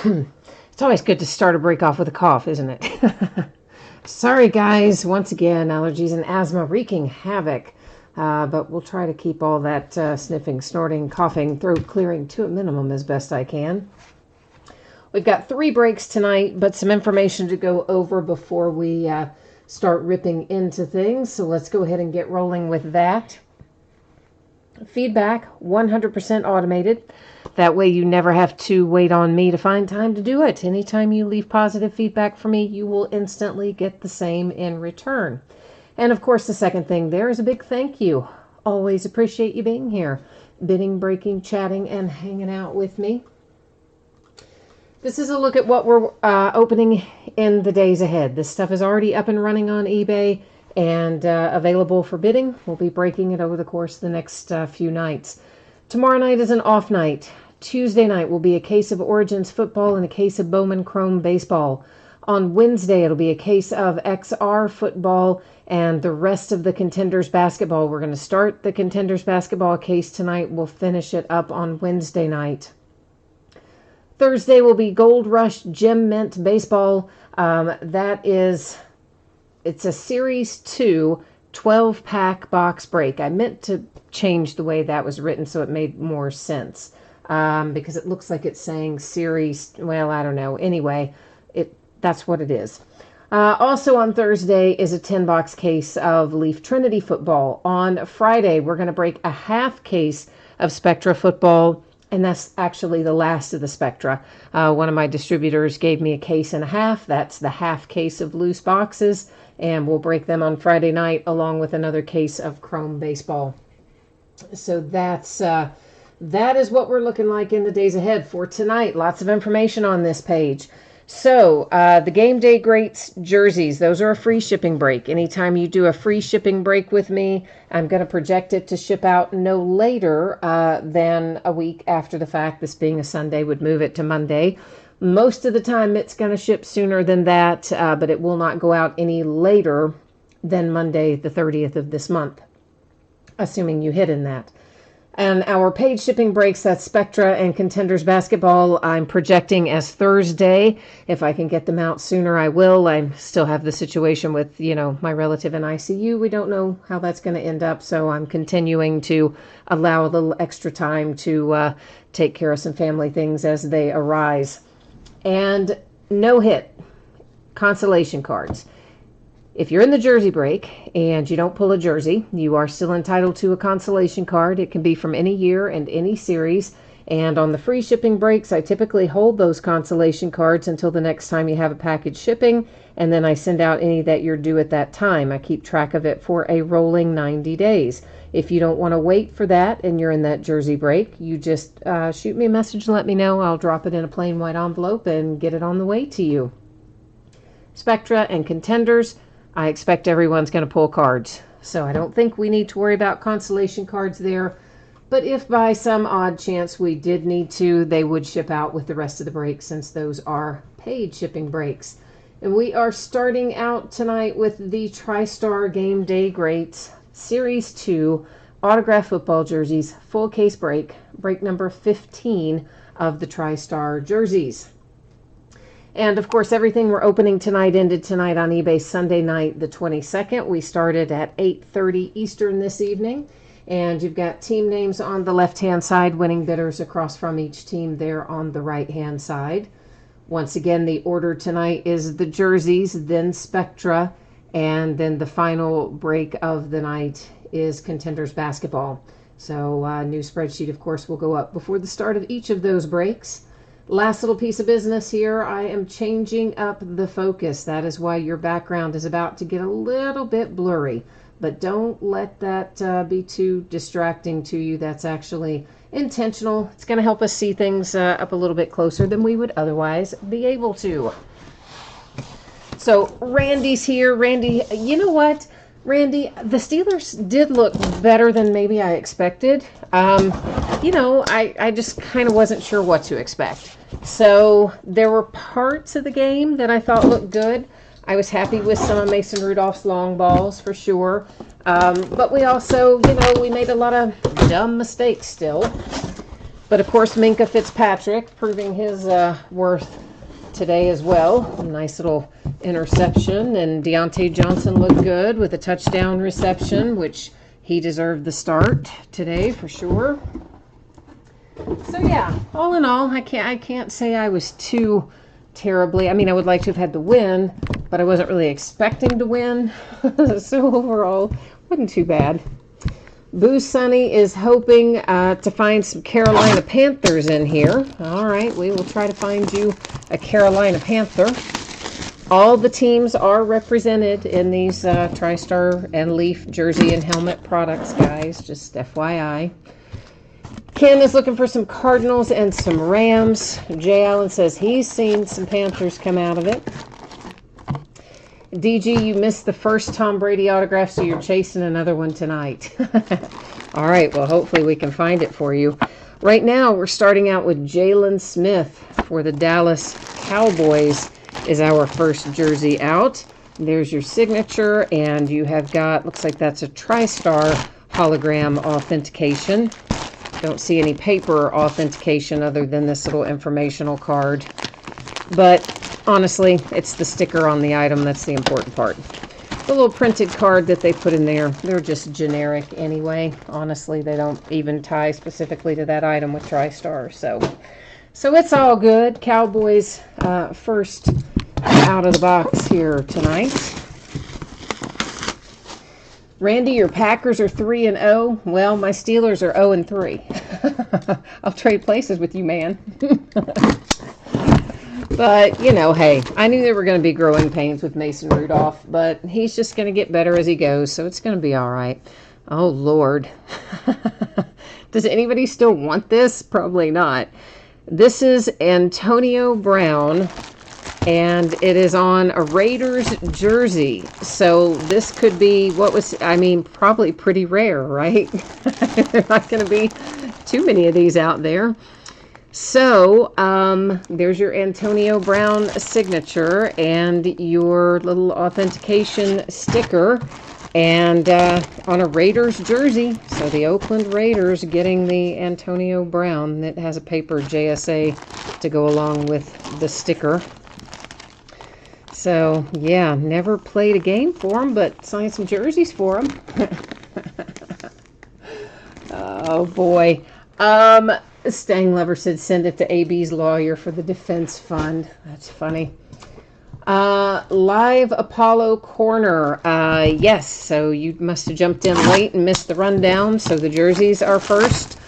It's always good to start a break off with a cough, isn't it? Sorry, guys. Once again, allergies and asthma wreaking havoc. But we'll try to keep all that sniffing, snorting, coughing, throat clearing to a minimum as best I can. We've got 3 breaks tonight, but some information to go over before we start ripping into things. So let's go ahead and get rolling with that. Feedback, 100% automated. That way you never have to wait on me to find time to do it. Anytime you leave positive feedback for me, you will instantly get the same in return. And of course, the second thing there is a big thank you. Always appreciate you being here, bidding, breaking, chatting, and hanging out with me. This is a look at what we're opening in the days ahead. This stuff is already up and running on eBay and available for bidding. We'll be breaking it over the course of the next few nights. Tomorrow night is an off night. Tuesday night will be a case of Origins football and a case of Bowman Chrome baseball. On Wednesday, it'll be a case of XR football and the rest of the Contenders basketball. We're going to start the Contenders basketball case tonight. We'll finish it up on Wednesday night. Thursday will be Gold Rush Gem Mint baseball. It's a Series 2 12-pack box break. I meant to change the way that was written so it made more sense because it looks like it's saying Series, well, I don't know. Anyway, that's what it is. Also on Thursday is a 10-box case of Leaf Trinity football. On Friday, we're going to break a half case of Spectra football, and that's actually the last of the Spectra. One of my distributors gave me a case and a half. That's the half case of loose boxes, and we'll break them on Friday night along with another case of Chrome baseball. So that is what we're looking like in the days ahead for tonight. Lots of information on this page. So the Game Day Greats jerseys, those are a free shipping break. Anytime you do a free shipping break with me, I'm going to project it to ship out no later than a week after the fact. This being a Sunday would move it to Monday. Most of the time it's going to ship sooner than that, but it will not go out any later than Monday the 30th of this month, assuming you hit in that. And our paid shipping breaks, that's Spectra and Contenders basketball, I'm projecting as Thursday. If I can get them out sooner, I will. I still have the situation with, my relative in ICU. We don't know how that's going to end up, so I'm continuing to allow a little extra time to take care of some family things as they arise. And no hit consolation cards. If you're in the jersey break and you don't pull a jersey, you are still entitled to a consolation card. It can be from any year and any series. And on the free shipping breaks, I typically hold those consolation cards until the next time you have a package shipping, and then I send out any that you're due at that time. I keep track of it for a rolling 90 days. If you don't want to wait for that and you're in that jersey break, you just shoot me a message and let me know. I'll drop it in a plain white envelope and get it on the way to you. Spectra and Contenders, I expect everyone's going to pull cards. So I don't think we need to worry about consolation cards there. But if by some odd chance we did need to, they would ship out with the rest of the breaks since those are paid shipping breaks. And we are starting out tonight with the TriStar Game Day Greats Series 2 autographed football jerseys, full case break number 15 of the TriStar jerseys. And of course, everything we're opening tonight ended tonight on eBay Sunday night, the 22nd. We started at 8:30 Eastern this evening. And you've got team names on the left-hand side, winning bidders across from each team there on the right-hand side. Once again, the order tonight is the jerseys, then Spectra, and then the final break of the night is Contenders basketball. So new spreadsheet, of course, will go up before the start of each of those breaks. Last little piece of business here, I am changing up the focus. That is why your background is about to get a little bit blurry. But don't let that be too distracting to you. That's actually intentional. It's going to help us see things up a little bit closer than we would otherwise be able to. So Randy's here. Randy, you know what? Randy, the Steelers did look better than maybe I expected. I just kind of wasn't sure what to expect. So there were parts of the game that I thought looked good. I was happy with some of Mason Rudolph's long balls for sure. But we also, we made a lot of dumb mistakes still. But of course, Minka Fitzpatrick proving his worth today as well. A nice little interception, and Deontay Johnson looked good with a touchdown reception, which he deserved the start today for sure. So yeah, all in all, I can't say I was too terribly. I mean, I would like to have had the win, but I wasn't really expecting to win. So overall, wasn't too bad. Boo Sunny is hoping to find some Carolina Panthers in here. All right, we will try to find you a Carolina Panther. All the teams are represented in these TriStar and Leaf jersey and helmet products, guys. Just FYI. Ken is looking for some Cardinals and some Rams. Jay Allen says he's seen some Panthers come out of it. DG, you missed the first Tom Brady autograph, so you're chasing another one tonight. All right, well, hopefully we can find it for you. Right now, we're starting out with Jalen Smith for the Dallas Cowboys is our first jersey out. There's your signature, and you have got, looks like that's a TriStar hologram authentication. Don't see any paper authentication other than this little informational card. But honestly, it's the sticker on the item that's the important part. The little printed card that they put in there, they're just generic anyway. Honestly, they don't even tie specifically to that item with TriStar. So it's all good. Cowboys first out of the box here tonight. Randy, your Packers are 3-0. Well, my Steelers are 0-3. I'll trade places with you, man. But, you know, hey, I knew there were going to be growing pains with Mason Rudolph, but he's just going to get better as he goes, so it's going to be all right. Oh, Lord. Does anybody still want this? Probably not. This is Antonio Brown, and it is on a Raiders jersey. So this could be, probably pretty rare, right? There are not going to be too many of these out there. So there's your Antonio Brown signature and your little authentication sticker, and on a Raiders jersey. So the Oakland Raiders getting the Antonio Brown that has a paper JSA to go along with the sticker. So yeah, never played a game for them, but signed some jerseys for them. Oh boy. Stang Lover said send it to AB's lawyer for the defense fund. That's funny. Live Apollo Corner. Yes, so you must have jumped in late and missed the rundown. So the jerseys are first.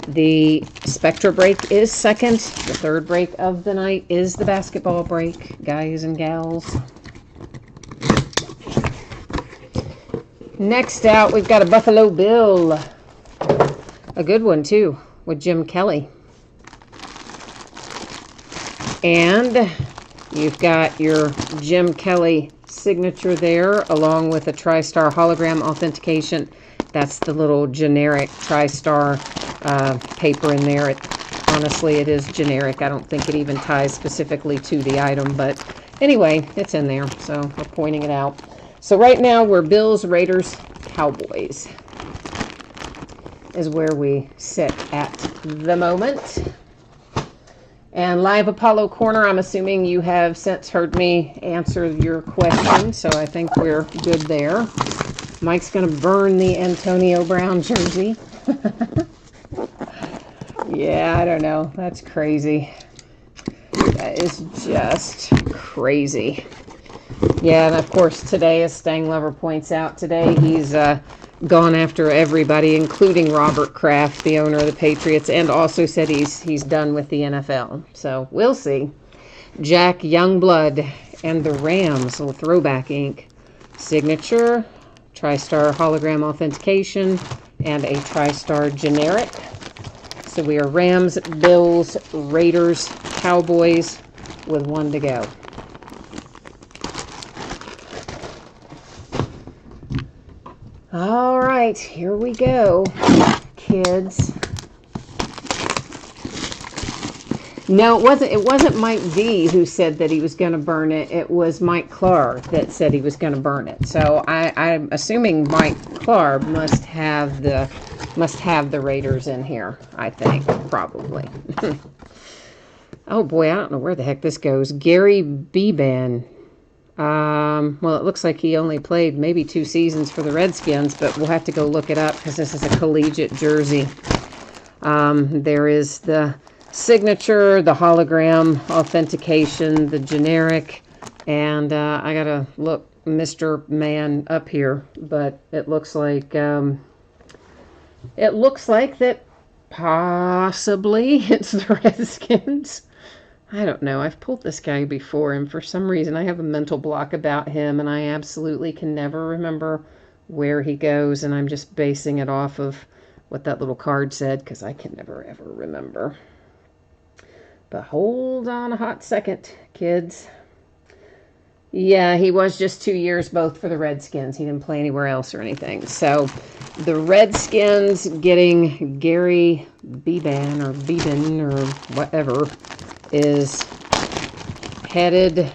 The Spectra break is second. The third break of the night is the basketball break, guys and gals. Next out, we've got a Buffalo Bill. A good one, too, with Jim Kelly. And you've got your Jim Kelly signature there, along with a TriStar hologram authentication. That's the little generic TriStar paper in there. Honestly, it is generic. I don't think it even ties specifically to the item, but anyway, it's in there, so we're pointing it out. So right now, we're Bills, Raiders, Cowboys is where we sit at the moment. And Live Apollo Corner, I'm assuming you have since heard me answer your question, so I think we're good there. Mike's going to burn the Antonio Brown jersey. Yeah, I don't know. That's crazy. That is just crazy. Yeah, and of course today, as Stang Lover points out, today he's gone after everybody, including Robert Kraft, the owner of the Patriots, and also said he's done with the NFL. So we'll see. Jack Youngblood and the Rams, little throwback ink. Signature, TriStar hologram authentication, and a TriStar generic. So we are Rams, Bills, Raiders, Cowboys with one to go. All right, here we go, kids. No, it wasn't Mike D who said that he was going to burn it. It was Mike Clark that said he was going to burn it. So I'm assuming Mike Clark must have the Must have the Raiders in here, I think, probably. Oh boy, I don't know where the heck this goes. Gary Beban. Well, it looks like he only played maybe 2 seasons for the Redskins, but we'll have to go look it up because this is a collegiate jersey. There is the signature, the hologram authentication, the generic, and I gotta look Mr. Man up here, but it looks like that possibly it's the Redskins. I don't know. I've pulled this guy before, and for some reason I have a mental block about him, and I absolutely can never remember where he goes, and I'm just basing it off of what that little card said, because I can never, ever remember. But hold on a hot second, kids. Yeah, he was just 2 years both for the Redskins. He didn't play anywhere else or anything. So the Redskins getting Gary Beban or whatever is headed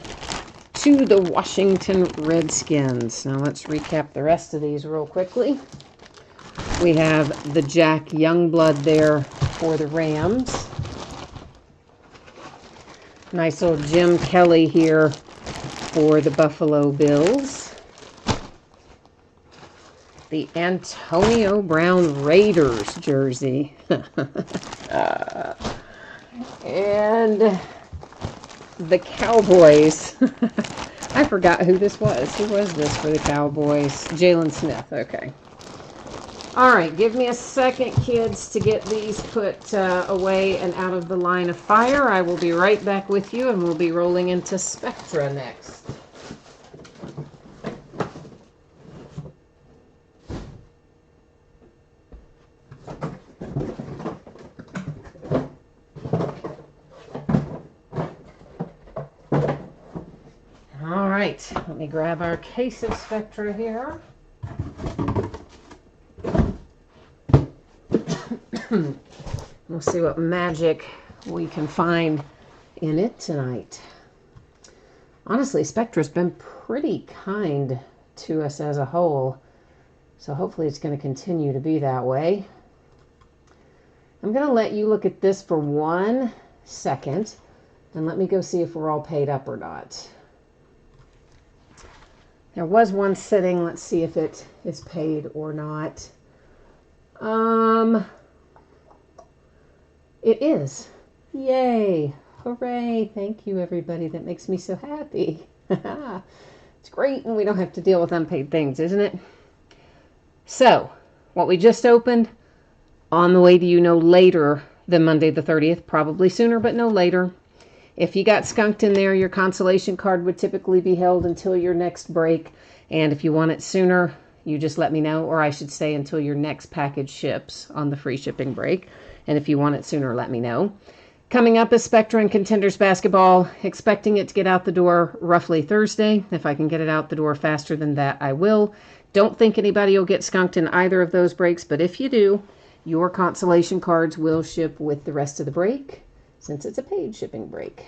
to the Washington Redskins. Now let's recap the rest of these real quickly. We have the Jack Youngblood there for the Rams. Nice little Jim Kelly here for the Buffalo Bills. The Antonio Brown Raiders jersey. And the Cowboys. I forgot who this was. Who was this for the Cowboys? Jalen Smith. Okay. All right. Give me a second, kids, to get these put away and out of the line of fire. I will be right back with you, and we'll be rolling into Spectra next. All right, let me grab our case of Spectra here. We'll see what magic we can find in it tonight. Honestly, Spectra's been pretty kind to us as a whole, so hopefully it's going to continue to be that way. I'm going to let you look at this for 1 second, and let me go see if we're all paid up or not. There was one sitting. Let's see if it is paid or not. It is. Yay. Hooray. Thank you, everybody. That makes me so happy. It's great when we don't have to deal with unpaid things, isn't it? So, what we just opened, on the way to you no later than Monday the 30th. Probably sooner, but no later. If you got skunked in there, your consolation card would typically be held until your next break. And if you want it sooner, you just let me know, or I should say until your next package ships on the free shipping break. And if you want it sooner, let me know. Coming up is Spectra and Contenders basketball. Expecting it to get out the door roughly Thursday. If I can get it out the door faster than that, I will. Don't think anybody will get skunked in either of those breaks, but if you do, your consolation cards will ship with the rest of the break, since it's a paid shipping break.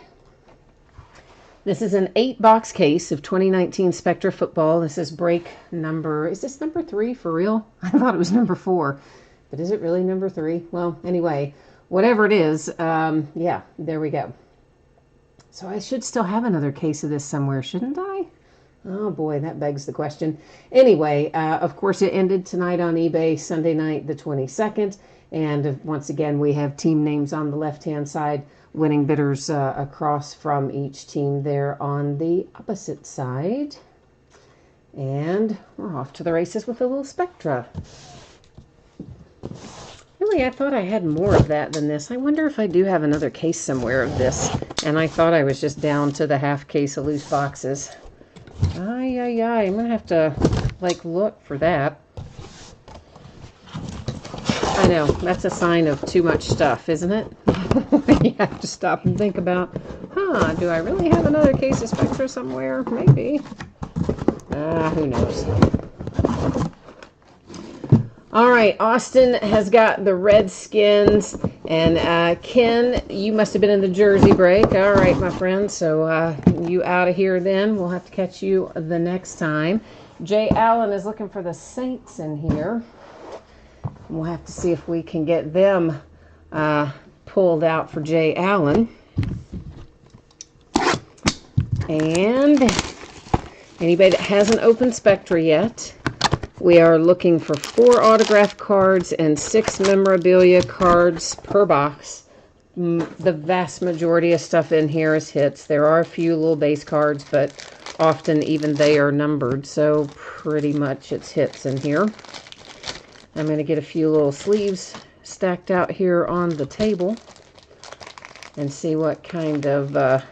This is an 8-box case of 2019 Spectra football. This is break number, is this number 3 for real? I thought it was number 4, but is it really number 3? Well, anyway, whatever it is, yeah, there we go. So I should still have another case of this somewhere, shouldn't I? Oh boy, that begs the question. Anyway, of course it ended tonight on eBay, Sunday night the 22nd. And once again, we have team names on the left-hand side, winning bidders across from each team there on the opposite side. And we're off to the races with a little Spectra. Really, I thought I had more of that than this. I wonder if I do have another case somewhere of this. And I thought I was just down to the half case of loose boxes. Ay. I'm going to have to, look for that. I know, that's a sign of too much stuff, isn't it? You have to stop and think about, do I really have another case of Spectra somewhere? Maybe. Who knows? All right, Austin has got the Redskins, and Ken, you must have been in the Jersey break. All right, my friend, so you out of here then. We'll have to catch you the next time. Jay Allen is looking for the Saints in here. We'll have to see if we can get them pulled out for Jay Allen. And anybody that hasn't opened Spectra yet, we are looking for 4 autograph cards and 6 memorabilia cards per box. The vast majority of stuff in here is hits. There are a few little base cards, but often even they are numbered, so pretty much it's hits in here. I'm going to get a few little sleeves stacked out here on the table and see what kind of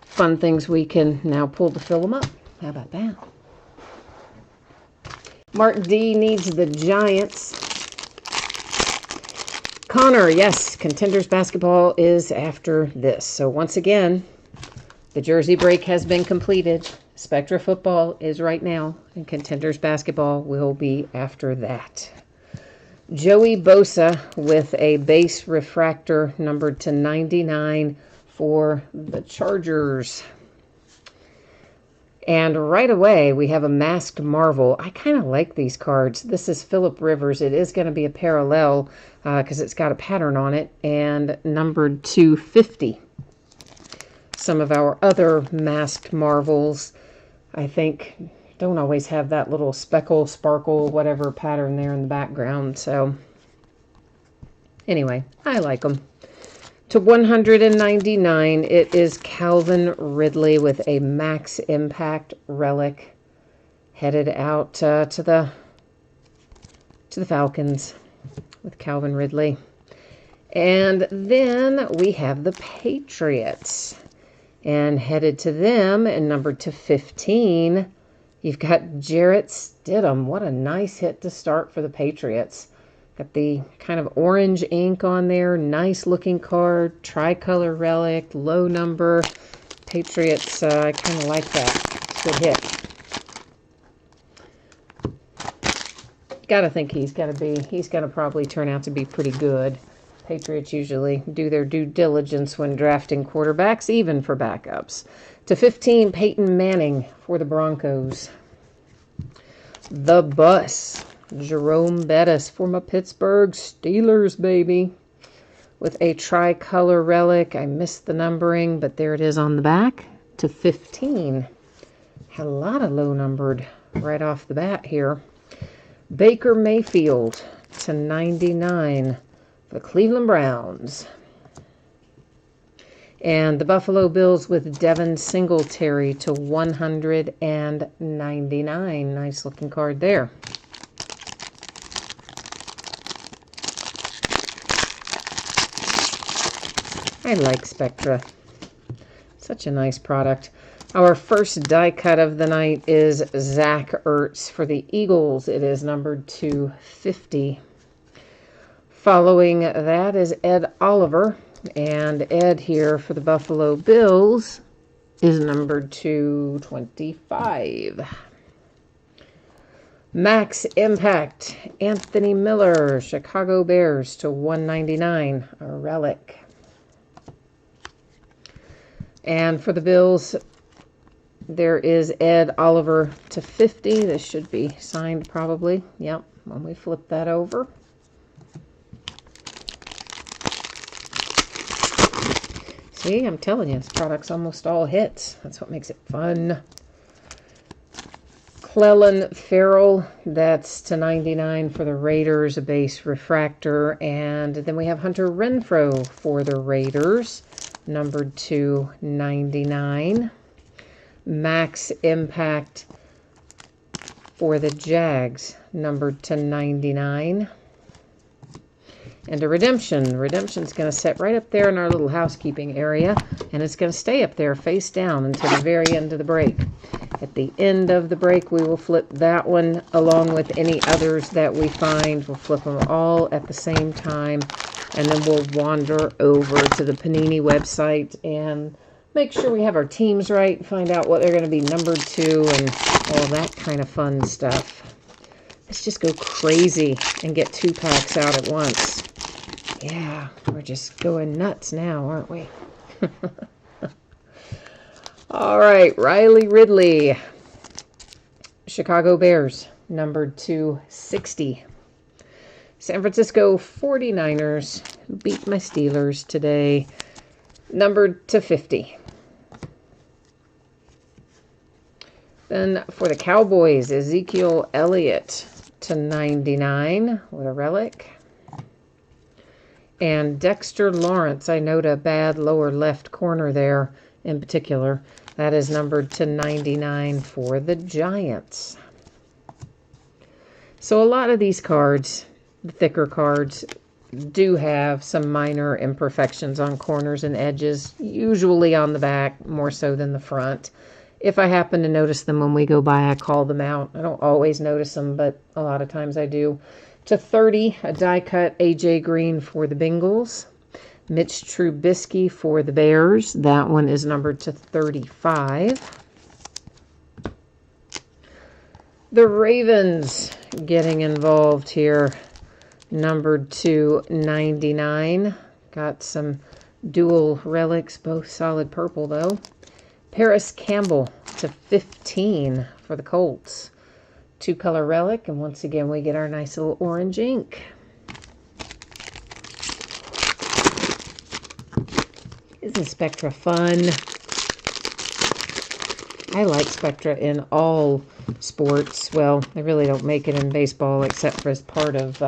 fun things we can now pull to fill them up. How about that? Mark D needs the Giants. Connor, yes, Contenders basketball is after this. So once again, the jersey break has been completed. Spectra football is right now, and Contenders basketball will be after that. Joey Bosa with a base refractor numbered to 99 for the Chargers. And right away, we have a Masked Marvel. I kind of like these cards. This is Phillip Rivers. It is going to be a parallel because it's got a pattern on it, and numbered 250. Some of our other Masked Marvels, I think, don't always have that little speckle, sparkle, whatever pattern there in the background. So anyway, I like them. To 199, it is Calvin Ridley with a Max Impact relic headed out to the Falcons with Calvin Ridley. And then we have the Patriots. And headed to them and numbered to 15, you've got Jarrett Stidham. What a nice hit to start for the Patriots. Got the kind of orange ink on there. Nice looking card. Tricolor relic. Low number. Patriots, I kind of like that. Good hit. Gotta think he's gonna probably turn out to be pretty good. Patriots usually do their due diligence when drafting quarterbacks, even for backups. To 15, Peyton Manning for the Broncos. The Bus. Jerome Bettis for my Pittsburgh Steelers, baby. With a tricolor relic. I missed the numbering, but there it is on the back. To 15. Had a lot of low numbered right off the bat here. Baker Mayfield to 99 for the Cleveland Browns. And the Buffalo Bills with Devin Singletary to 199. Nice looking card there. I like Spectra. Such a nice product. Our first die cut of the night is Zach Ertz for the Eagles. It is numbered 250. Following that is Ed Oliver. And Ed here for the Buffalo Bills is numbered 225. Max Impact, Anthony Miller, Chicago Bears to 199, a relic. And for the Bills, there is Ed Oliver to 50. This should be signed probably. Yep, when we flip that over. See, I'm telling you, this product's almost all hits. That's what makes it fun. Clelin Ferrell, that's to 99 for the Raiders, a base refractor. And then we have Hunter Renfrow for the Raiders, numbered to 99. Max Impact for the Jags, numbered to 99. And a redemption. Redemption's going to sit right up there in our little housekeeping area, and it's going to stay up there face down until the very end of the break. At the end of the break, we will flip that one along with any others that we find. We'll flip them all at the same time, and then we'll wander over to the Panini website and make sure we have our teams right, find out what they're going to be numbered to, and all that kind of fun stuff. Let's just go crazy and get 2 packs out at once. Yeah, we're just going nuts now, aren't we? All right, Riley Ridley, Chicago Bears, numbered 260. San Francisco 49ers, who beat my Steelers today, numbered to 50. Then for the Cowboys, Ezekiel Elliott to 99 with a relic. And Dexter Lawrence, I note a bad lower left corner there in particular. That is numbered to 99 for the Giants. So a lot of these cards, the thicker cards, do have some minor imperfections on corners and edges, usually on the back, more so than the front. If I happen to notice them when we go by, I call them out. I don't always notice them, but a lot of times I do. To 30, a die-cut A.J. Green for the Bengals. Mitch Trubisky for the Bears. That one is numbered to 35. The Ravens getting involved here. Numbered to 99. Got some dual relics, both solid purple though. Paris Campbell to 15 for the Colts. 2-color relic, and once again we get our nice little orange ink. Isn't Spectra fun? I like Spectra in all sports. Well, they really don't make it in baseball except for as part of,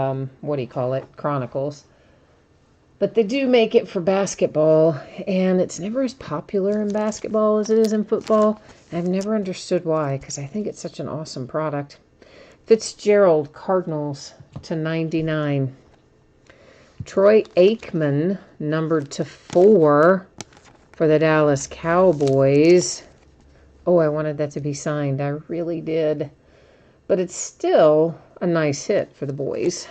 what do you call it, Chronicles. But they do make it for basketball, and it's never as popular in basketball as it is in football. I've never understood why, because I think it's such an awesome product. Fitzgerald, Cardinals to 99. Troy Aikman, numbered to 4 for the Dallas Cowboys. Oh, I wanted that to be signed. I really did. But it's still a nice hit for the boys.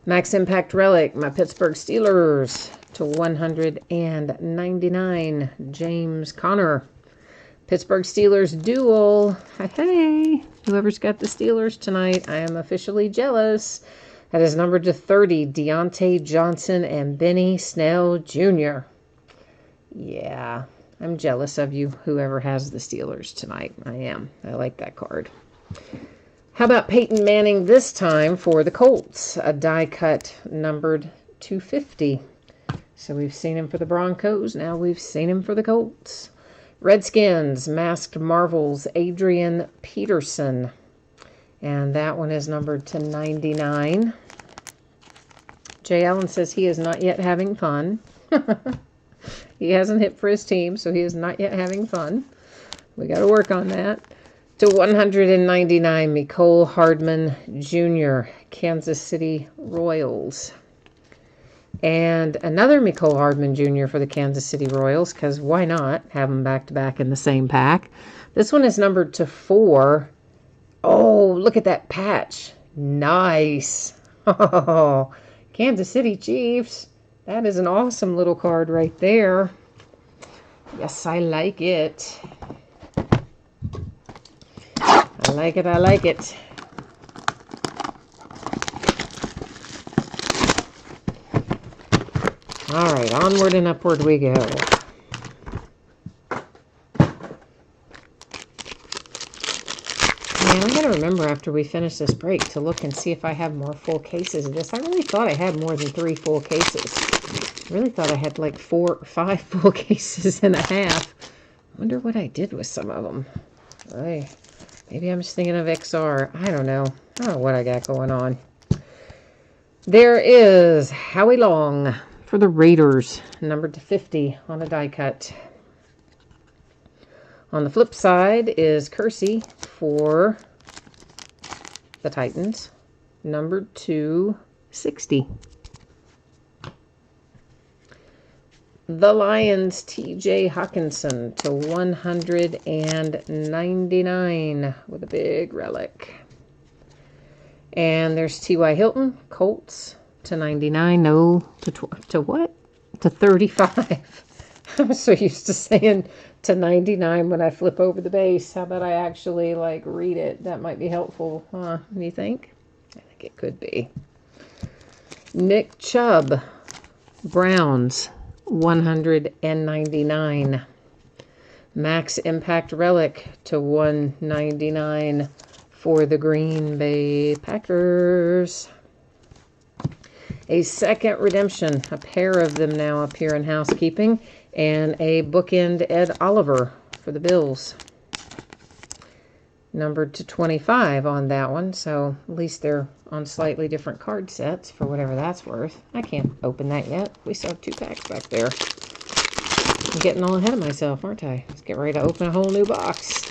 Max Impact Relic, my Pittsburgh Steelers to 199. James Conner. Pittsburgh Steelers Duel. Hey, whoever's got the Steelers tonight, I am officially jealous. That is numbered to 30. Deontay Johnson and Benny Snell Jr. Yeah, I'm jealous of you, whoever has the Steelers tonight. I am. I like that card. How about Peyton Manning this time for the Colts? A die cut numbered 250. So we've seen him for the Broncos. Now we've seen him for the Colts. Redskins, Masked Marvels, Adrian Peterson. And that one is numbered to 99. Jay Allen says he is not yet having fun. He hasn't hit for his team, so he is not yet having fun. We got to work on that. To 199, Mecole Hardman Jr., Kansas City Royals. And another Mecole Hardman Jr. for the Kansas City Royals, because why not have them back-to-back in the same pack? This one is numbered to 4. Oh, look at that patch. Nice. Oh, Kansas City Chiefs. That is an awesome little card right there. Yes, I like it. I like it, I like it. All right, onward and upward we go. Man, I'm going to remember after we finish this break to look and see if I have more full cases of this. I really thought I had more than 3 full cases. I really thought I had like 4 or 5 full cases and a half. I wonder what I did with some of them. Maybe I'm just thinking of XR. I don't know. I don't know what I got going on. There is Howie Long for the Raiders, numbered to 50 on a die cut. On the flip side is Kersey for the Titans, numbered to 60. The Lions, T.J. Hawkinson to 199 with a big relic. And there's T.Y. Hilton, Colts to 99. No, to what? To 35. I'm so used to saying to 99 when I flip over the base. How about I actually like read it? That might be helpful, huh? You think? I think it could be. Nick Chubb, Browns, 199. Max Impact Relic to 199 for the Green Bay Packers. A second redemption, a pair of them now up here in housekeeping, and a bookend Ed Oliver for the Bills. Numbered to 25 on that one, so at least they're on slightly different card sets for whatever that's worth. I can't open that yet. We still have 2 packs back there. I'm getting all ahead of myself, aren't I? Let's get ready to open a whole new box.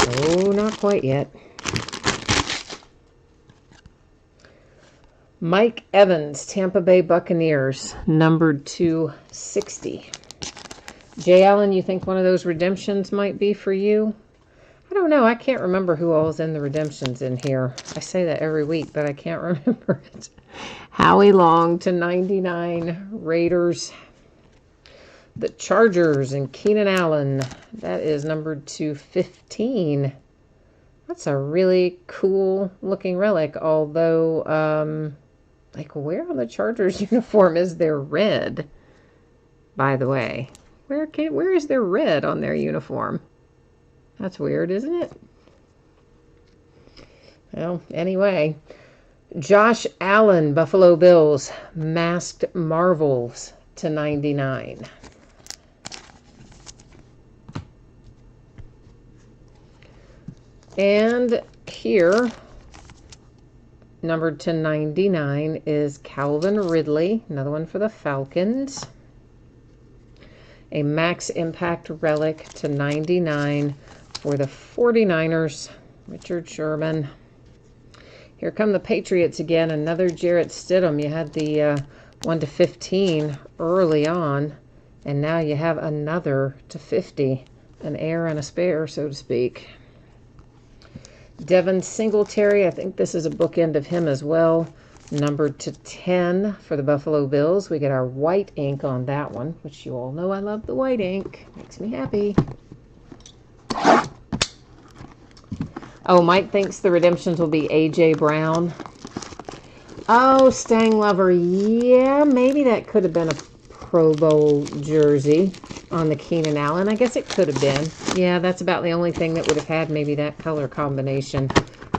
Oh, not quite yet. Mike Evans, Tampa Bay Buccaneers, numbered to 60. Jay Allen, you think one of those redemptions might be for you? I don't know. I can't remember who all is in the redemptions in here. I say that every week, but I can't remember it. Howie Long to 99, Raiders. The Chargers and Keenan Allen. That is numbered to 15. That's a really cool looking relic, although, like, where on the Chargers uniform is there red, by the way? Where is there red on their uniform? That's weird, isn't it? Well, anyway. Josh Allen, Buffalo Bills, Masked Marvels to 99. And here, numbered to 99, is Calvin Ridley, another one for the Falcons. A Max Impact Relic to 99 for the 49ers, Richard Sherman. Here come the Patriots again, another Jarrett Stidham. You had the 1 to 15 early on, and now you have another to 50, an heir and a spare, so to speak. Devin Singletary, I think this is a bookend of him as well. Numbered to 10 for the Buffalo Bills. We get our white ink on that one, which you all know I love the white ink. Makes me happy. Oh, Mike thinks the redemptions will be A.J. Brown. Oh, Stang Lover. Yeah, maybe that could have been a Pro Bowl jersey on the Keenan Allen. I guess it could have been. Yeah, that's about the only thing that would have had maybe that color combination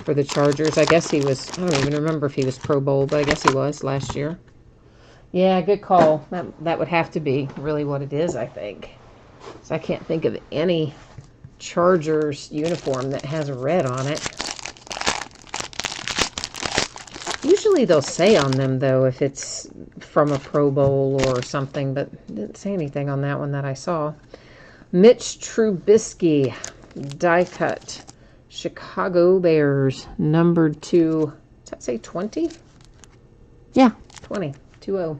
for the Chargers. I guess he was, I don't even remember if he was Pro Bowl, but I guess he was last year. Yeah, good call. That would have to be really what it is, I think. So I can't think of any Chargers uniform that has red on it. Usually they'll say on them, though, if it's from a Pro Bowl or something, but didn't say anything on that one that I saw. Mitch Trubisky, die cut, Chicago Bears, numbered to, does that say 20? Yeah, 20, 2-0.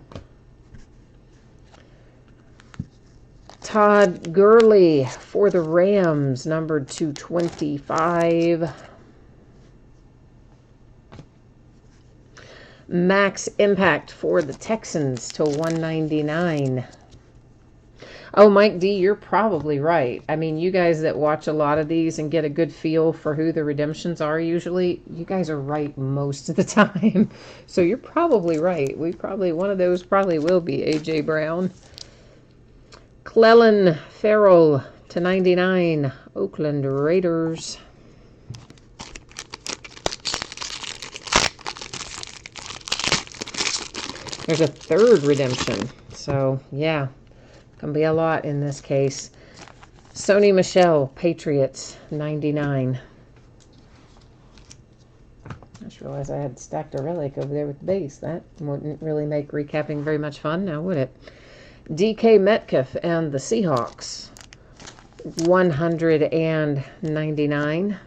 Todd Gurley for the Rams, numbered to 25. Max Impact for the Texans to 199. Oh, Mike D, you're probably right. I mean, you guys that watch a lot of these and get a good feel for who the redemptions are usually, you guys are right most of the time. So you're probably right. One of those probably will be A.J. Brown. Clellan Ferrell to 99, Oakland Raiders. There's a third redemption. So, yeah, gonna be a lot in this case. Sony Michel, Patriots, 99. I just realized I had stacked a relic over there with the base. That wouldn't really make recapping very much fun, now would it? DK Metcalf and the Seahawks, 199.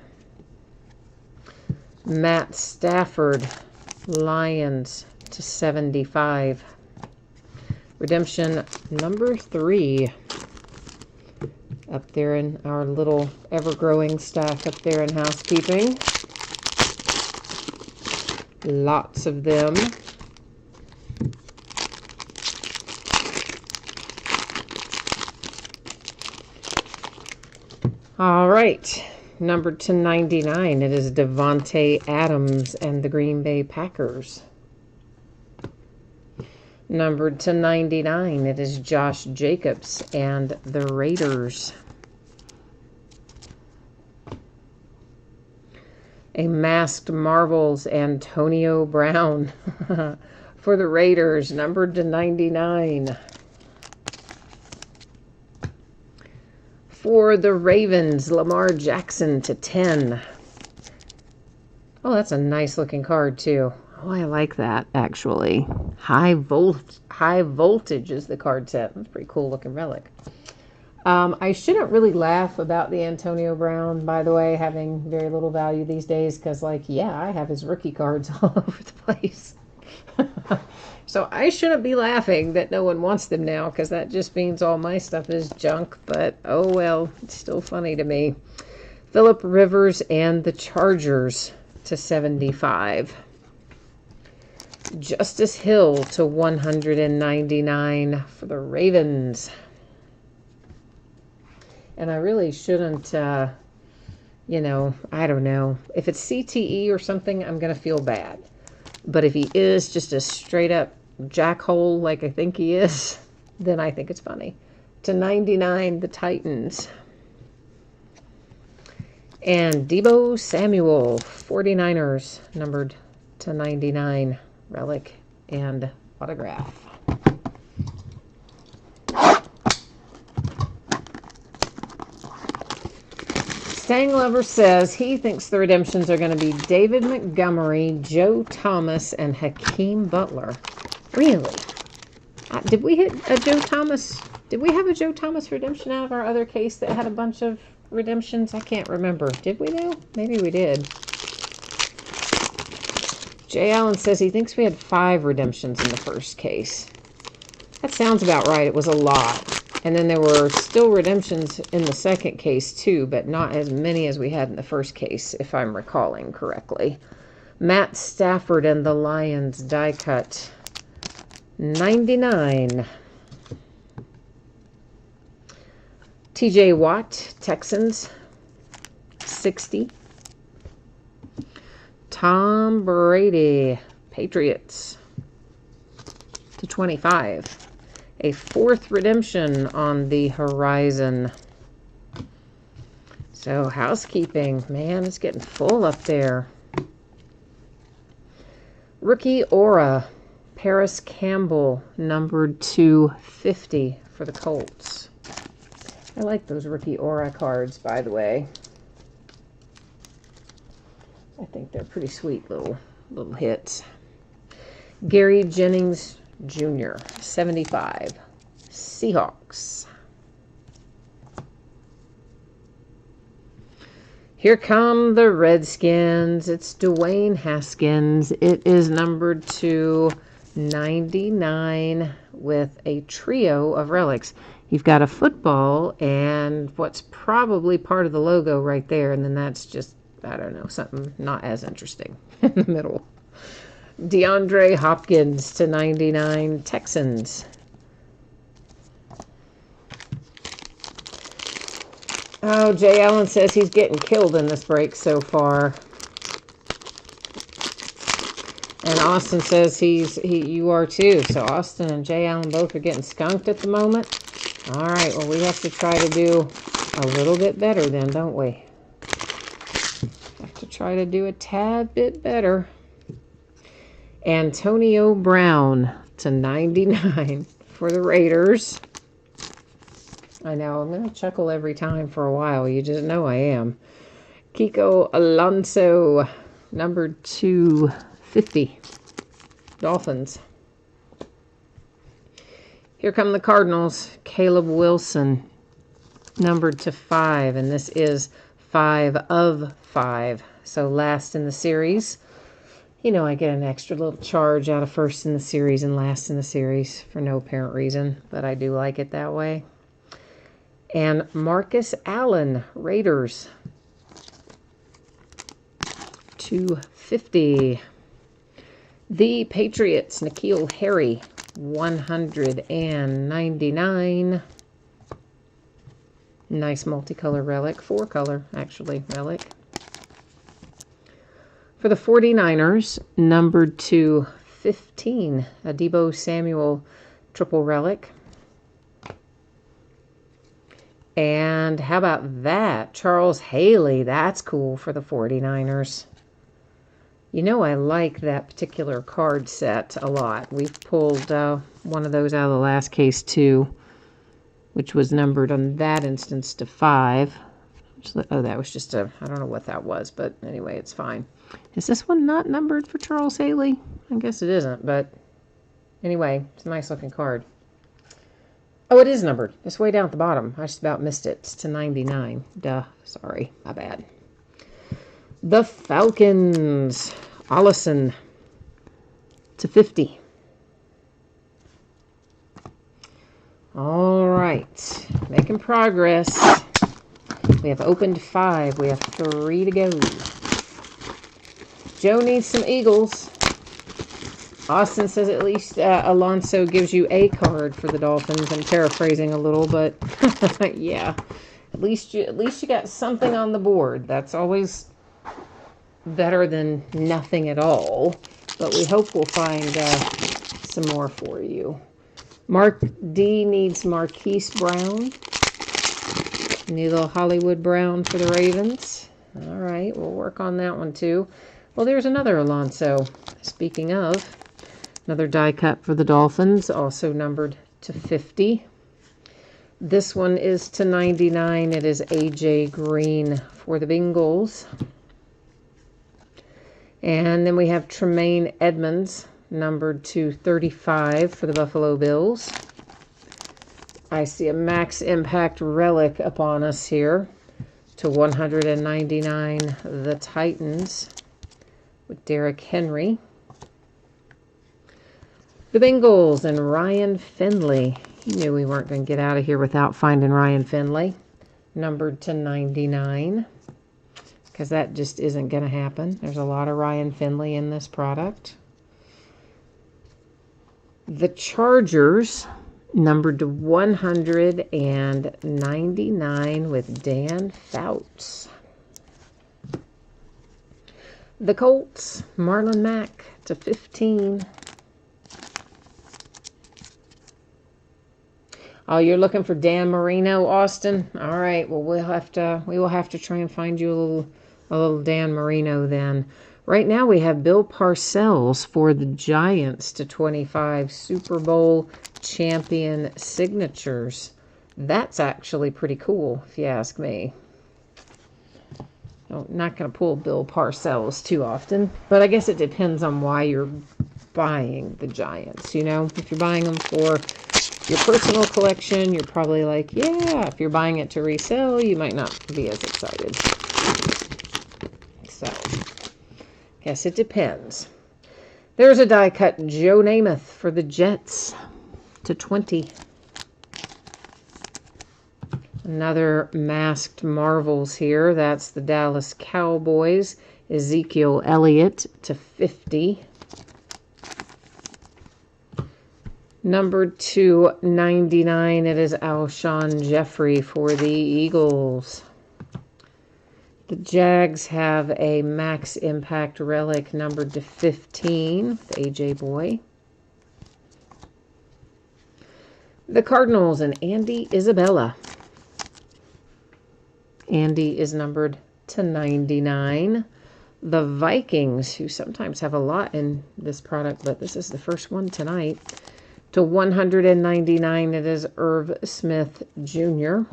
Matt Stafford, Lions, to 75. Redemption number 3. Up there in our little ever-growing stack up there in housekeeping. Lots of them. All right, numbered to 99. It is Devontae Adams and the Green Bay Packers. Numbered to 99. It is Josh Jacobs and the Raiders. A masked marvels Antonio Brown for the Raiders, numbered to 99. For the Ravens, Lamar Jackson to 10. Oh, that's a nice looking card too. Oh, I like that actually. High voltage is the card set. That's a pretty cool looking relic. I shouldn't really laugh about the Antonio Brown, by the way, having very little value these days, because, like, yeah, I have his rookie cards all over the place. So I shouldn't be laughing that no one wants them now, because that just means all my stuff is junk, but oh well, it's still funny to me. Phillip Rivers and the Chargers to 75. Justice Hill to 199 for the Ravens. And I really shouldn't, you know, I don't know. If it's CTE or something, I'm going to feel bad. But if he is just a straight up jackhole like I think he is, then I think it's funny. To 99, the Titans. And Deebo Samuel, 49ers, numbered to 99, relic and autograph. Stang Lover says he thinks the redemptions are going to be David Montgomery, Joe Thomas, and Hakeem Butler. Really? Did we hit a Joe Thomas? Did we have a Joe Thomas redemption out of our other case that had a bunch of redemptions? I can't remember. Did we though? Maybe we did. Jay Allen says he thinks we had 5 redemptions in the first case. That sounds about right. It was a lot. And then there were still redemptions in the second case too, but not as many as we had in the first case, if I'm recalling correctly. Matt Stafford and the Lions die cut, 99. TJ Watt, Texans, 60. Tom Brady, Patriots, to 25. A 4th redemption on the horizon. So housekeeping, man, it's getting full up there. Rookie Aura, Paris Campbell, numbered to 50 for the Colts. I like those Rookie Aura cards, by the way. I think they're pretty sweet little hits. Gary Jennings Jr., 75. Seahawks. Here come the Redskins. It's Dwayne Haskins. It is numbered to 99 with a trio of relics. You've got a football and what's probably part of the logo right there, and then that's just, I don't know, something not as interesting in the middle. DeAndre Hopkins to 99, Texans. Oh, Jay Allen says he's getting killed in this break so far. And Austin says you are too. So Austin and Jay Allen both are getting skunked at the moment. All right, well, we have to try to do a little bit better then, don't we? Have to try to do a tad bit better. Antonio Brown to 99 for the Raiders. I know, I'm going to chuckle every time for a while. You just know I am. Kiko Alonso, numbered 250. Dolphins. Here come the Cardinals. Caleb Wilson, numbered to 5. And this is 5 of 5. So last in the series. You know, I get an extra little charge out of first in the series and last in the series for no apparent reason, but I do like it that way. And Marcus Allen, Raiders, 250. The Patriots, N'Keal Harry, 199. Nice multicolor relic, 4-color actually relic. For the 49ers, numbered to 15, a Deebo Samuel triple relic. And how about that? Charles Haley, that's cool for the 49ers. You know, I like that particular card set a lot. We've pulled one of those out of the last case too, which was numbered on that instance to 5. Oh, that was just a, I don't know what that was, but anyway, it's fine. Is this one not numbered for Charles Haley? I guess it isn't, but anyway, it's a nice looking card. Oh, it is numbered. It's way down at the bottom. I just about missed it. It's to 99. Duh. Sorry. My bad. The Falcons. Allison to 50. All right. Making progress. We have opened 5. We have 3 to go. Joe needs some Eagles. Austin says at least Alonso gives you a card for the Dolphins. I'm paraphrasing a little, but yeah. At least you got something on the board. That's always better than nothing at all. But we hope we'll find some more for you. Mark D needs Marquise Brown. Need a little Hollywood Brown for the Ravens. All right, we'll work on that one too. Well, there's another Alonso. Speaking of, another die cut for the Dolphins, also numbered to 50. This one is to 99. It is AJ Green for the Bengals. And then we have Tremaine Edmonds, numbered to 35 for the Buffalo Bills. I see a max impact relic upon us here to 199, the Titans with Derrick Henry. The Bengals and Ryan Finley. You knew we weren't going to get out of here without finding Ryan Finley, numbered to 99, because that just isn't going to happen. There's a lot of Ryan Finley in this product. The Chargers, numbered to 199 with Dan Fouts. The Colts, Marlon Mack to 15. Oh, you're looking for Dan Marino, Austin? All right. Well, we will have to try and find you a little Dan Marino then. Right now we have Bill Parcells for the Giants to 25 Super Bowl champion signatures. That's actually pretty cool, if you ask me. I'm not going to pull Bill Parcells too often, but I guess it depends on why you're buying the Giants. You know, if you're buying them for your personal collection, you're probably like, yeah. If you're buying it to resell, you might not be as excited. So, guess it depends. There's a die cut Joe Namath for the Jets to 20. Another masked marvels here. That's the Dallas Cowboys. Ezekiel Elliott to 50. Numbered to 99, it is Alshon Jeffrey for the Eagles. The Jags have a max impact relic numbered to 15 with AJ Boy. The Cardinals and Andy Isabella. Andy is numbered to 99. The Vikings, who sometimes have a lot in this product, but this is the first one tonight. To 199, it is Irv Smith Jr.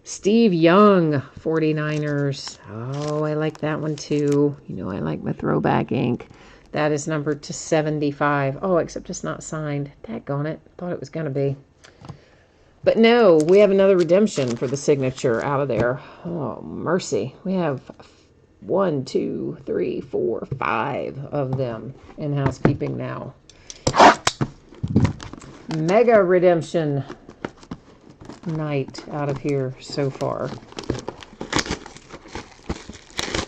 Steve Young, 49ers. Oh, I like that one too. You know, I like my throwback ink. That is numbered to 75. Oh, except it's not signed. Daggone it. Thought it was going to be. But no, we have another redemption for the signature out of there. Oh, mercy. We have 1, 2, 3, 4, 5 of them in housekeeping now. Mega redemption night out of here so far.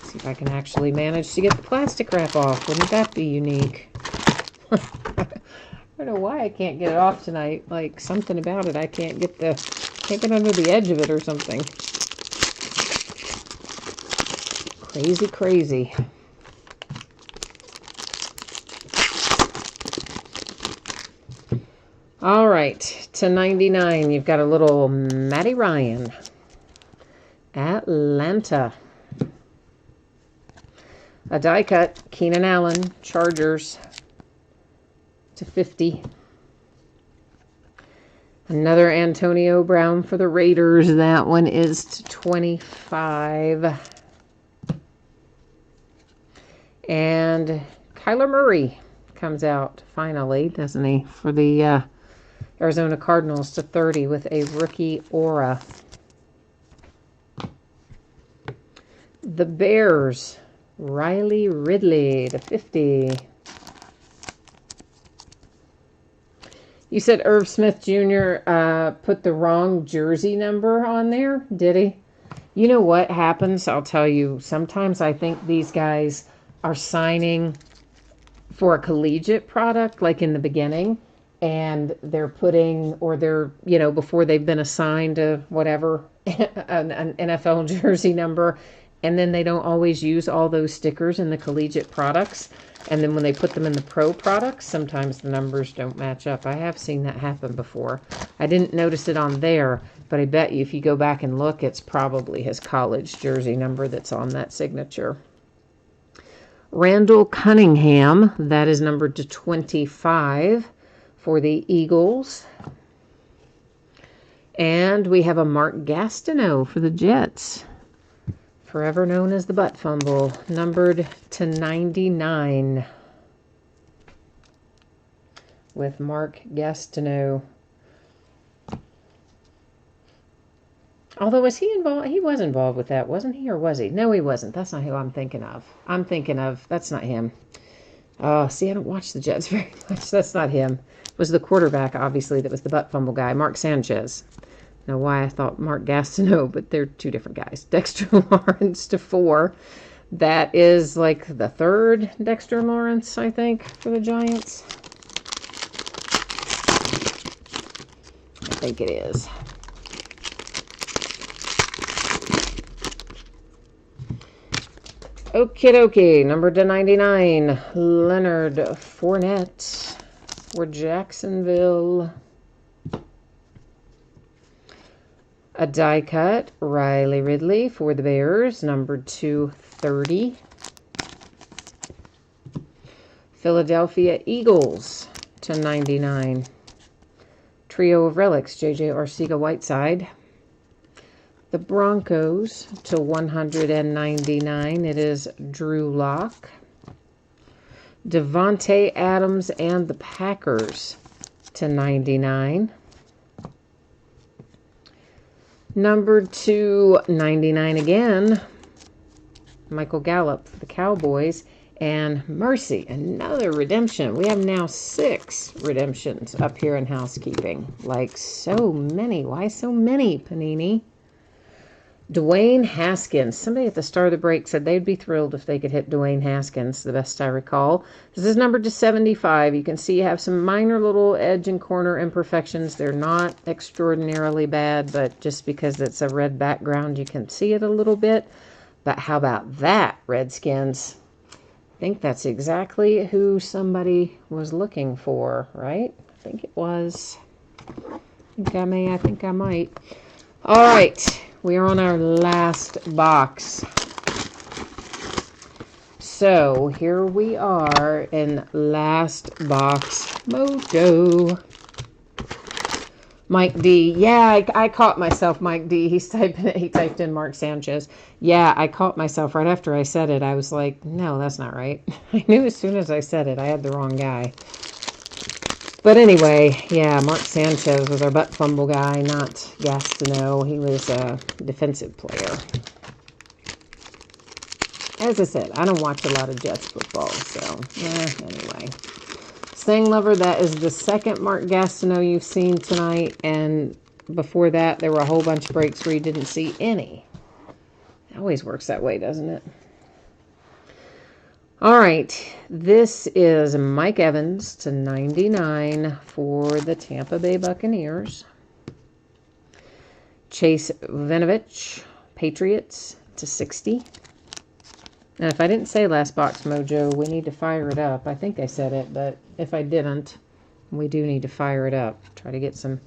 See if I can actually manage to get the plastic wrap off. Wouldn't that be unique? I don't know why I can't get it off tonight. Like, something about it. I can't get under the edge of it or something. Crazy, crazy. All right, to 99, you've got a little Matty Ryan. Atlanta. A die cut, Keenan Allen, Chargers, /50. Another Antonio Brown for the Raiders. That one is /25. And Kyler Murray comes out finally, doesn't he, for the Arizona Cardinals /30 with a rookie aura. The Bears, Riley Ridley /50. You said Irv Smith Jr. Put the wrong jersey number on there, did he? You know what happens? I'll tell you. Sometimes I think these guys are signing for a collegiate product, like in the beginning, and they're putting, or they're, before they've been assigned a whatever, an NFL jersey number, and then they don't always use all those stickers in the collegiate products. And then when they put them in the pro products, sometimes the numbers don't match up. I have seen that happen before. I didn't notice it on there, but I bet you if you go back and look, it's probably his college jersey number that's on that signature. Randall Cunningham, that is numbered /25 for the Eagles. And we have a Mark Gastineau for the Jets, forever known as the butt fumble, numbered /99 with Mark Gastineau. Although, was he involved? He was involved with that, wasn't he? Or was he? No, he wasn't. That's not who I'm thinking of. That's not him. Oh, see, I don't watch the Jets very much. That's not him. It was the quarterback, obviously, that was the butt fumble guy, Mark Sanchez. Know why I thought Mark Gastineau, but they're two different guys. Dexter Lawrence /4. That is like the third Dexter Lawrence, I think, for the Giants. I think it is. Okie dokie, number /99, Leonard Fournette for Jacksonville. A die cut, Riley Ridley for the Bears, number /230. Philadelphia Eagles /99. Trio of relics, J.J. Arcega-Whiteside. The Broncos /199. It is Drew Lock. Devontae Adams and the Packers /99. Number /299 again, Michael Gallup for the Cowboys. And mercy, another redemption. We have now 6 redemptions up here in housekeeping. Like so many. Why so many, Panini? Dwayne Haskins. Somebody at the start of the break said they'd be thrilled if they could hit Dwayne Haskins, the best I recall. This is numbered /75. You can see you have some minor little edge and corner imperfections. They're not extraordinarily bad, but just because it's a red background, you can see it a little bit. But how about that, Redskins? I think that's exactly who somebody was looking for, right? I think it was. I think I might. All right. We are on our last box. So here we are in last box mojo. Mike D. Yeah, I caught myself, Mike D. He typed in Mark Sanchez. Yeah, I caught myself right after I said it. I was like, no, that's not right. I knew as soon as I said it, I had the wrong guy. But anyway, yeah, Mark Sanchez was our butt fumble guy, not Gastineau. He was a defensive player. As I said, I don't watch a lot of Jets football, so anyway. Staying Lover, that is the second Mark Gastineau you've seen tonight, and before that, there were a whole bunch of breaks where you didn't see any. It always works that way, doesn't it? All right, this is Mike Evans /99 for the Tampa Bay Buccaneers. Chase Vinovich, Patriots /60. And if I didn't say last box mojo, we need to fire it up. I think I said it, but if I didn't, we do need to fire it up. Try to get some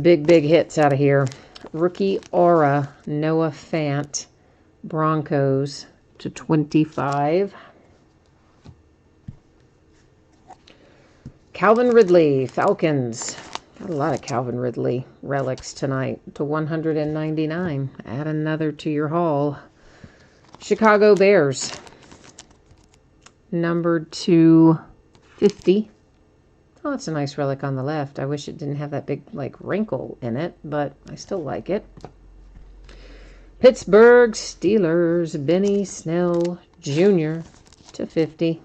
big hits out of here. Rookie aura, Noah Fant, Broncos to 25. Calvin Ridley, Falcons. Got a lot of Calvin Ridley relics tonight to 199. Add another to your haul. Chicago Bears, numbered to 50. Oh, that's a nice relic on the left. I wish it didn't have that big, like, wrinkle in it, but I still like it. Pittsburgh Steelers, Benny Snell Jr. to 50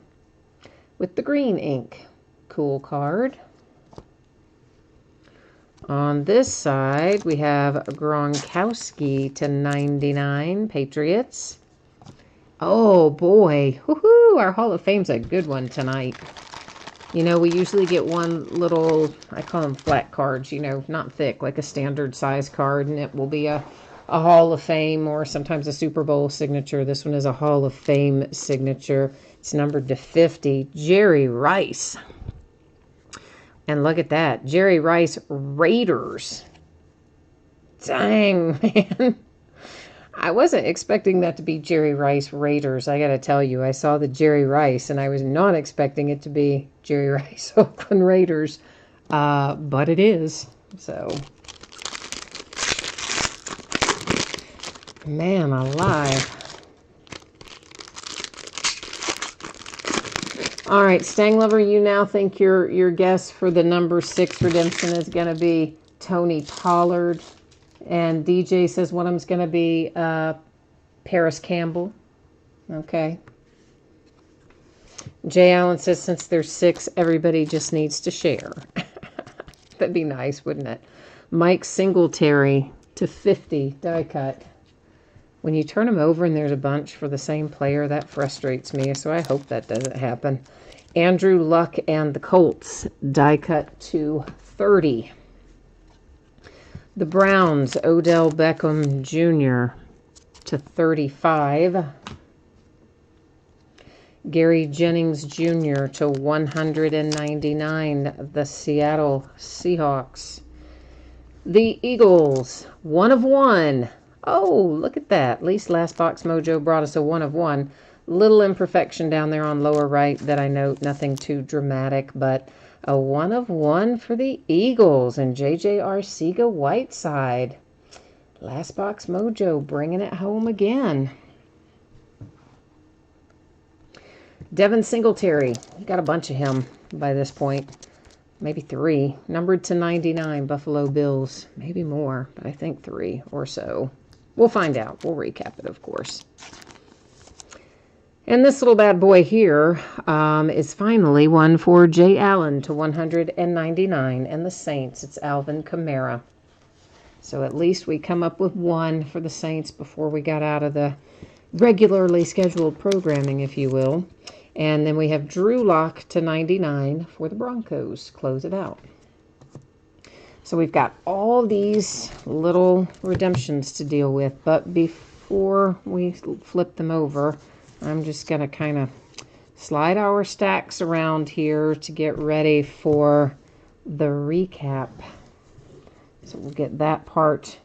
with the green ink. Cool card. On this side, we have Gronkowski to 99, Patriots. Oh, boy. Woohoo! Our Hall of Fame's a good one tonight. You know, we usually get one little, I call them flat cards, you know, not thick, like a standard size card, and it will be a Hall of Fame or sometimes a Super Bowl signature. This one is a Hall of Fame signature. It's numbered to 50. Jerry Rice. And look at that. Jerry Rice Raiders. Dang, man. I wasn't expecting that to be Jerry Rice Raiders. I got to tell you, I saw the Jerry Rice, and I was not expecting it to be Jerry Rice Oakland Raiders. But it is. So, man alive. All right, Stang Lover, you now think your guess for the number 6 redemption is going to be Tony Pollard. And DJ says one of them's going to be Paris Campbell. Okay. Jay Allen says since there's 6, everybody just needs to share. That'd be nice, wouldn't it? Mike Singletary to 50 die cut. When you turn them over and there's a bunch for the same player, that frustrates me. So I hope that doesn't happen. Andrew Luck and the Colts die cut to 30. The Browns, Odell Beckham Jr. to 35. Gary Jennings Jr. to 199. The Seattle Seahawks. The Eagles, 1 of 1. Oh, look at that. At least Last Box Mojo brought us a 1 of 1. Little imperfection down there on lower right that I note. Nothing too dramatic, but a 1 of 1 for the Eagles and J.J. Arcega-Whiteside. Last Box Mojo bringing it home again. Devin Singletary. You got a bunch of him by this point. Maybe 3. Numbered to 99, Buffalo Bills. Maybe more, but I think 3 or so. We'll find out. We'll recap it, of course. And this little bad boy here is finally one for Jay Allen to 199. And the Saints, it's Alvin Kamara. So at least we come up with 1 for the Saints before we got out of the regularly scheduled programming, if you will. And then we have Drew Lock to 99 for the Broncos. Close it out. So we've got all these little redemptions to deal with. But before we flip them over, I'm just going to kind of slide our stacks around here to get ready for the recap. So we'll get that part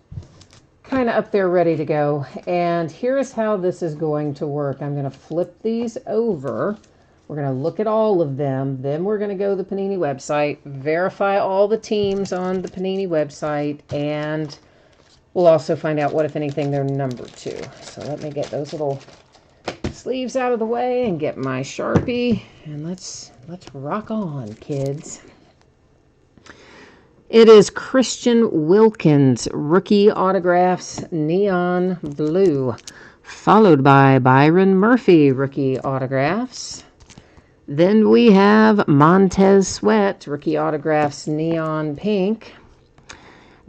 kind of up there ready to go. And here's how this is going to work. I'm going to flip these over. We're going to look at all of them. Then we're going to go to the Panini website, verify all the teams on the Panini website, and we'll also find out what, if anything, they're numbered to. So let me get those little sleeves out of the way and get my Sharpie, and let's rock on, kids. It is Christian Wilkins, rookie autographs, neon blue, followed by Byron Murphy, rookie autographs. Then we have Montez Sweat, rookie autographs, neon pink.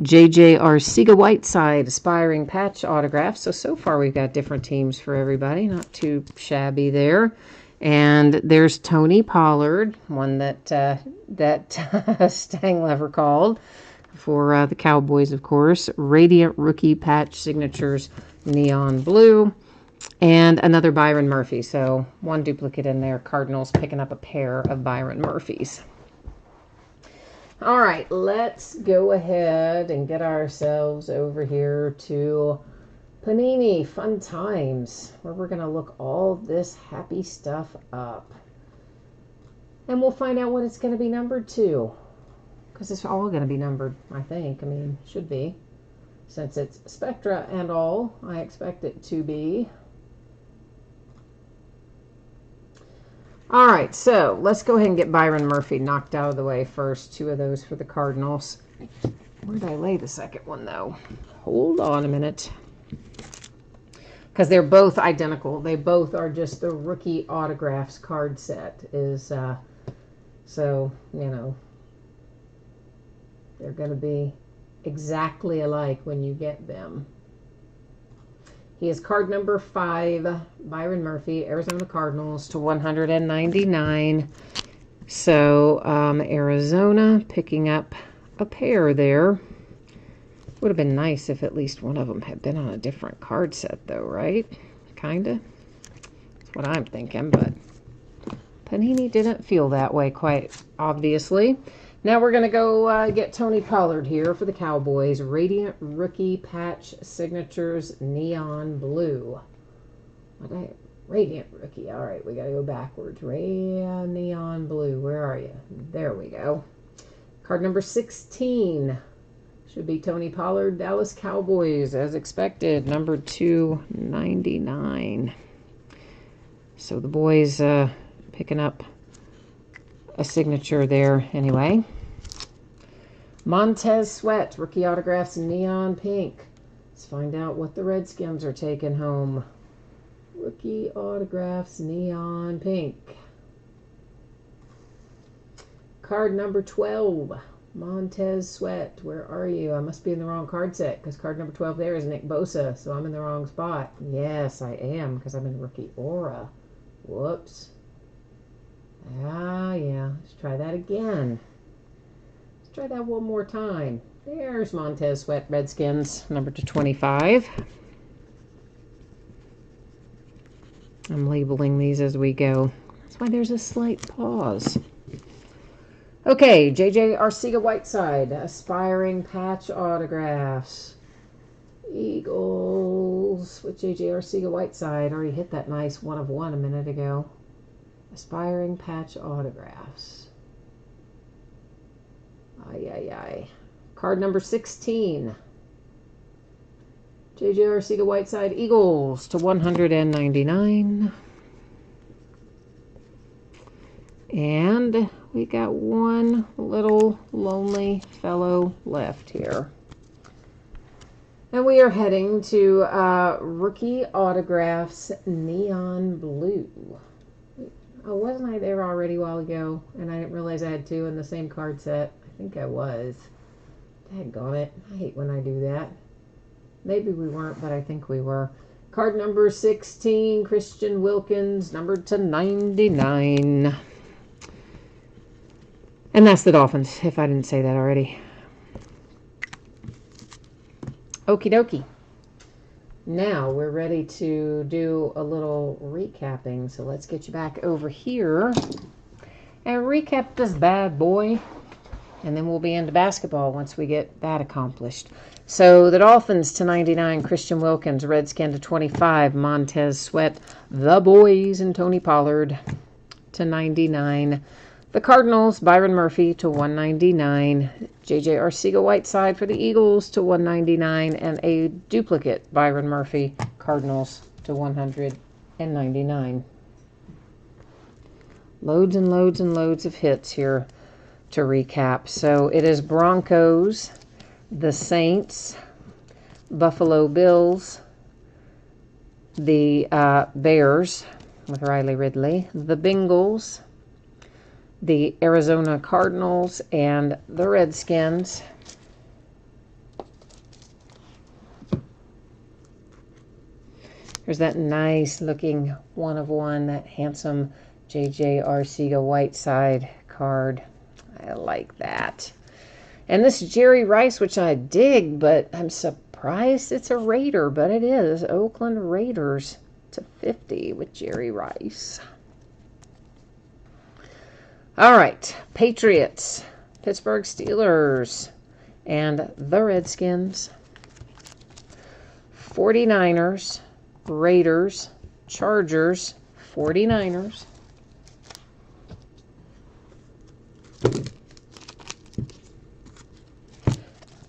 J.J. Arcega-Whiteside, aspiring patch autographs. So far we've got different teams for everybody. Not too shabby there. And there's Tony Pollard, one that Stang Lever called for the Cowboys, of course. Radiant rookie patch signatures, neon blue. And another Byron Murphy. So one duplicate in there. Cardinals picking up a pair of Byron Murphys. All right, let's go ahead and get ourselves over here to Panini Fun Times, where we're going to look all this happy stuff up. And we'll find out what it's going to be numbered to. Because it's all going to be numbered, I think. I mean, should be. Since it's spectra and all, I expect it to be. All right, so let's go ahead and get Byron Murphy knocked out of the way first. 2 of those for the Cardinals. Where did I lay the second one, though? Hold on a minute. Because they're both identical. They both are just the rookie autographs card set. So, you know, they're going to be exactly alike when you get them. He is card number 5, Byron Murphy, Arizona Cardinals to 199. So Arizona picking up a pair there. Would have been nice if at least one of them had been on a different card set, though, right? Kinda. That's what I'm thinking, but Panini didn't feel that way, quite obviously. Now we're going to go get Tony Pollard here for the Cowboys. Radiant Rookie Patch Signatures Neon Blue. Radiant Rookie. All right, we got to go backwards. Neon Blue. Where are you? There we go. Card number 16. Should be Tony Pollard, Dallas Cowboys, as expected. Number 299. So the boys picking up a signature there anyway. Montez Sweat, rookie autographs, neon pink. Let's find out what the Redskins are taking home. Rookie autographs, neon pink. Card number 12, Montez Sweat. Where are you? I must be in the wrong card set because card number 12 there is Nick Bosa, so I'm in the wrong spot. Yes, I am because I'm in rookie aura. Whoops. Yeah. Let's try that again. Let's try that one more time. There's Montez Sweat, Redskins, number 225. I'm labeling these as we go. That's why there's a slight pause. Okay, J.J. Arcega-Whiteside, aspiring patch autographs. Eagles with J.J. Arcega-Whiteside. Already hit that nice 1 of 1 a minute ago. Aspiring patch autographs. Card number 16. J.J. Arcega-Whiteside, Eagles to 199. And we got one little lonely fellow left here. And we are heading to Rookie Autographs Neon Blue. Oh, wasn't I there already a while ago? And I didn't realize I had 2 in the same card set. I think I was. Daggone it. I hate when I do that. Maybe we weren't, but I think we were. Card number 16, Christian Wilkins, numbered to 99. And that's the Dolphins, if I didn't say that already. Okie dokie. Now we're ready to do a little recapping. So let's get you back over here and recap this bad boy. And then we'll be into basketball once we get that accomplished. So the Dolphins to 99, Christian Wilkins, Redskin to 25, Montez Sweat, the boys, and Tony Pollard to 99. The Cardinals, Byron Murphy to 199, J.J. Arcega-Whiteside for the Eagles to 199, and a duplicate Byron Murphy, Cardinals to 199. Loads and loads and loads of hits here to recap. So it is Broncos, the Saints, Buffalo Bills, the Bears with Riley Ridley, the Bengals, the Arizona Cardinals, and the Redskins. There's that nice looking 1 of 1, that handsome J.J. Arcega-Whiteside card. I like that. And this Jerry Rice, which I dig, but I'm surprised it's a Raider, but it is. Oakland Raiders to 50 with Jerry Rice. All right, Patriots, Pittsburgh Steelers, and the Redskins. 49ers, Raiders, Chargers, 49ers.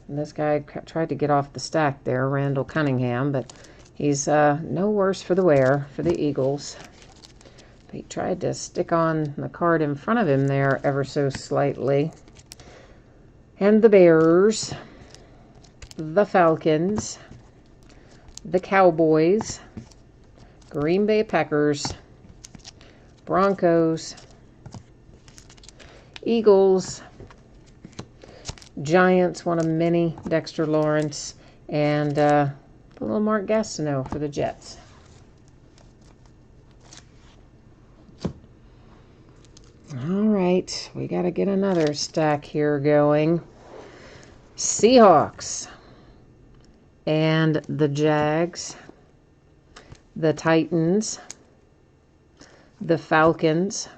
And this guy tried to get off the stack there, Randall Cunningham, but he's no worse for the wear for the Eagles. But he tried to stick on the card in front of him there ever so slightly. And the Bears, the Falcons, the Cowboys, Green Bay Packers, Broncos, Eagles, Giants, one of many, Dexter Lawrence, and a little Mark Gastineau for the Jets. All right, we got to get another stack here going. Seahawks and the Jags, the Titans, the Falcons,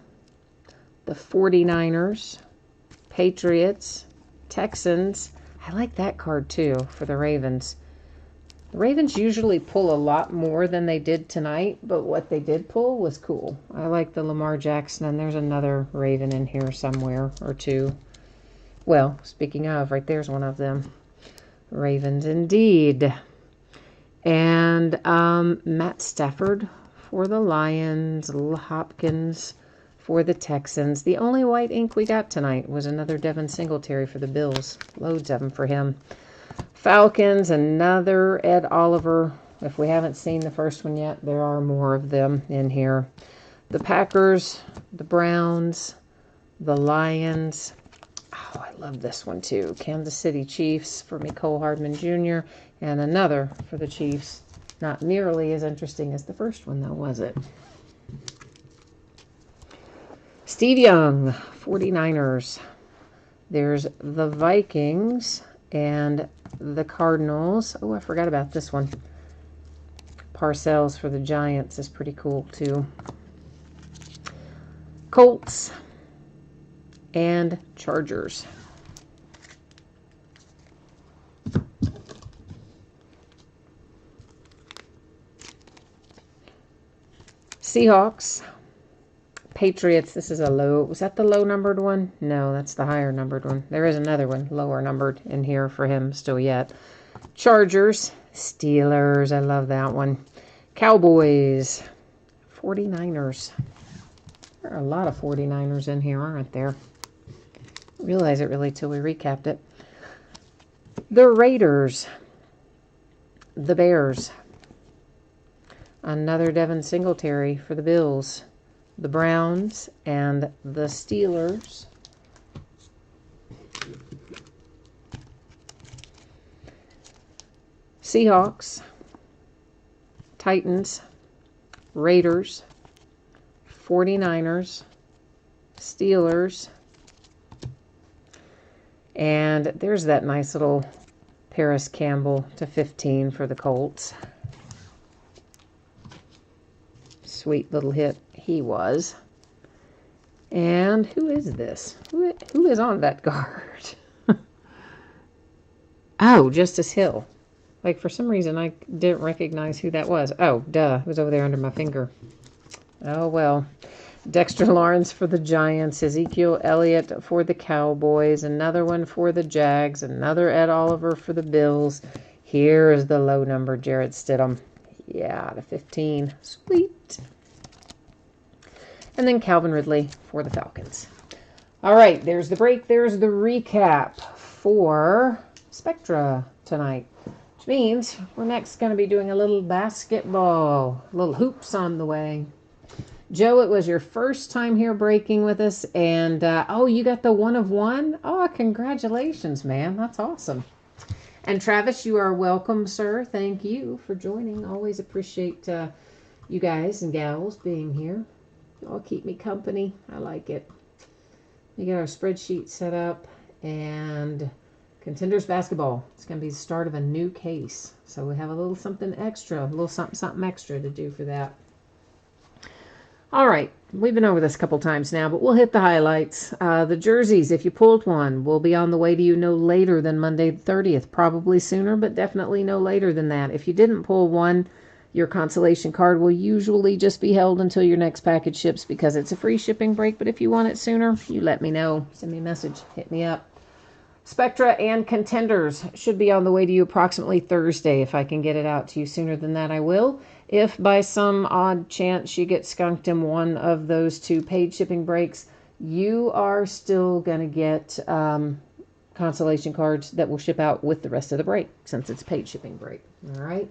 the 49ers, Patriots, Texans. I like that card too for the Ravens. The Ravens usually pull a lot more than they did tonight, but what they did pull was cool. I like the Lamar Jackson, and there's another Raven in here somewhere or two. Well, speaking of, right there's one of them. Ravens indeed. And Matt Stafford for the Lions, Hopkins for the Texans. The only white ink we got tonight was another Devin Singletary for the Bills. Loads of them for him. Falcons, another Ed Oliver. If we haven't seen the first one yet, there are more of them in here. The Packers, the Browns, the Lions. Oh, I love this one too. Kansas City Chiefs for Mecole Hardman Jr. And another for the Chiefs. Not nearly as interesting as the first one, though, was it? Steve Young, 49ers. There's the Vikings and the Cardinals. Oh, I forgot about this one. Parcells for the Giants is pretty cool, too. Colts and Chargers. Seahawks, Patriots. This is a low. Was that the low numbered one? No, that's the higher numbered one. There is another one, lower numbered in here for him still yet. Chargers, Steelers. I love that one. Cowboys, 49ers. There are a lot of 49ers in here, aren't there? Didn't realize it really till we recapped it. The Raiders, the Bears. Another Devin Singletary for the Bills. The Browns and the Steelers. Seahawks, Titans, Raiders, 49ers, Steelers, and there's that nice little Paris Campbell /15 for the Colts. Sweet little hit he was. And who is this? Who is on that guard? Oh, Justice Hill. Like, for some reason, I didn't recognize who that was. Oh, duh. It was over there under my finger. Oh, well. Dexter Lawrence for the Giants. Ezekiel Elliott for the Cowboys. Another one for the Jags. Another Ed Oliver for the Bills. Here is the low number, Jarrett Stidham. Yeah, /15. Sweet. And then Calvin Ridley for the Falcons. All right, there's the break. There's the recap for Spectra tonight. Which means we're next going to be doing a little basketball. Little hoops on the way. Joe, it was your first time here breaking with us. And, oh, you got the 1 of 1? Oh, congratulations, man. That's awesome. And Travis, you are welcome, sir. Thank you for joining. Always appreciate you guys and gals being here. Y'all keep me company. I like it. We get our spreadsheet set up and Contenders basketball. It's going to be the start of a new case. So we have a little something extra, a little something extra to do for that. All right, we've been over this a couple times now, but we'll hit the highlights. The jerseys, if you pulled one, will be on the way to you no later than Monday the 30th. Probably sooner, but definitely no later than that. If you didn't pull one, your consolation card will usually just be held until your next package ships because it's a free shipping break. But if you want it sooner, you let me know. Send me a message. Hit me up. Spectra and contenders should be on the way to you approximately Thursday. If I can get it out to you sooner than that, I will. If by some odd chance you get skunked in one of those two paid shipping breaks, you are still going to get consolation cards that will ship out with the rest of the break since it's a paid shipping break. All right.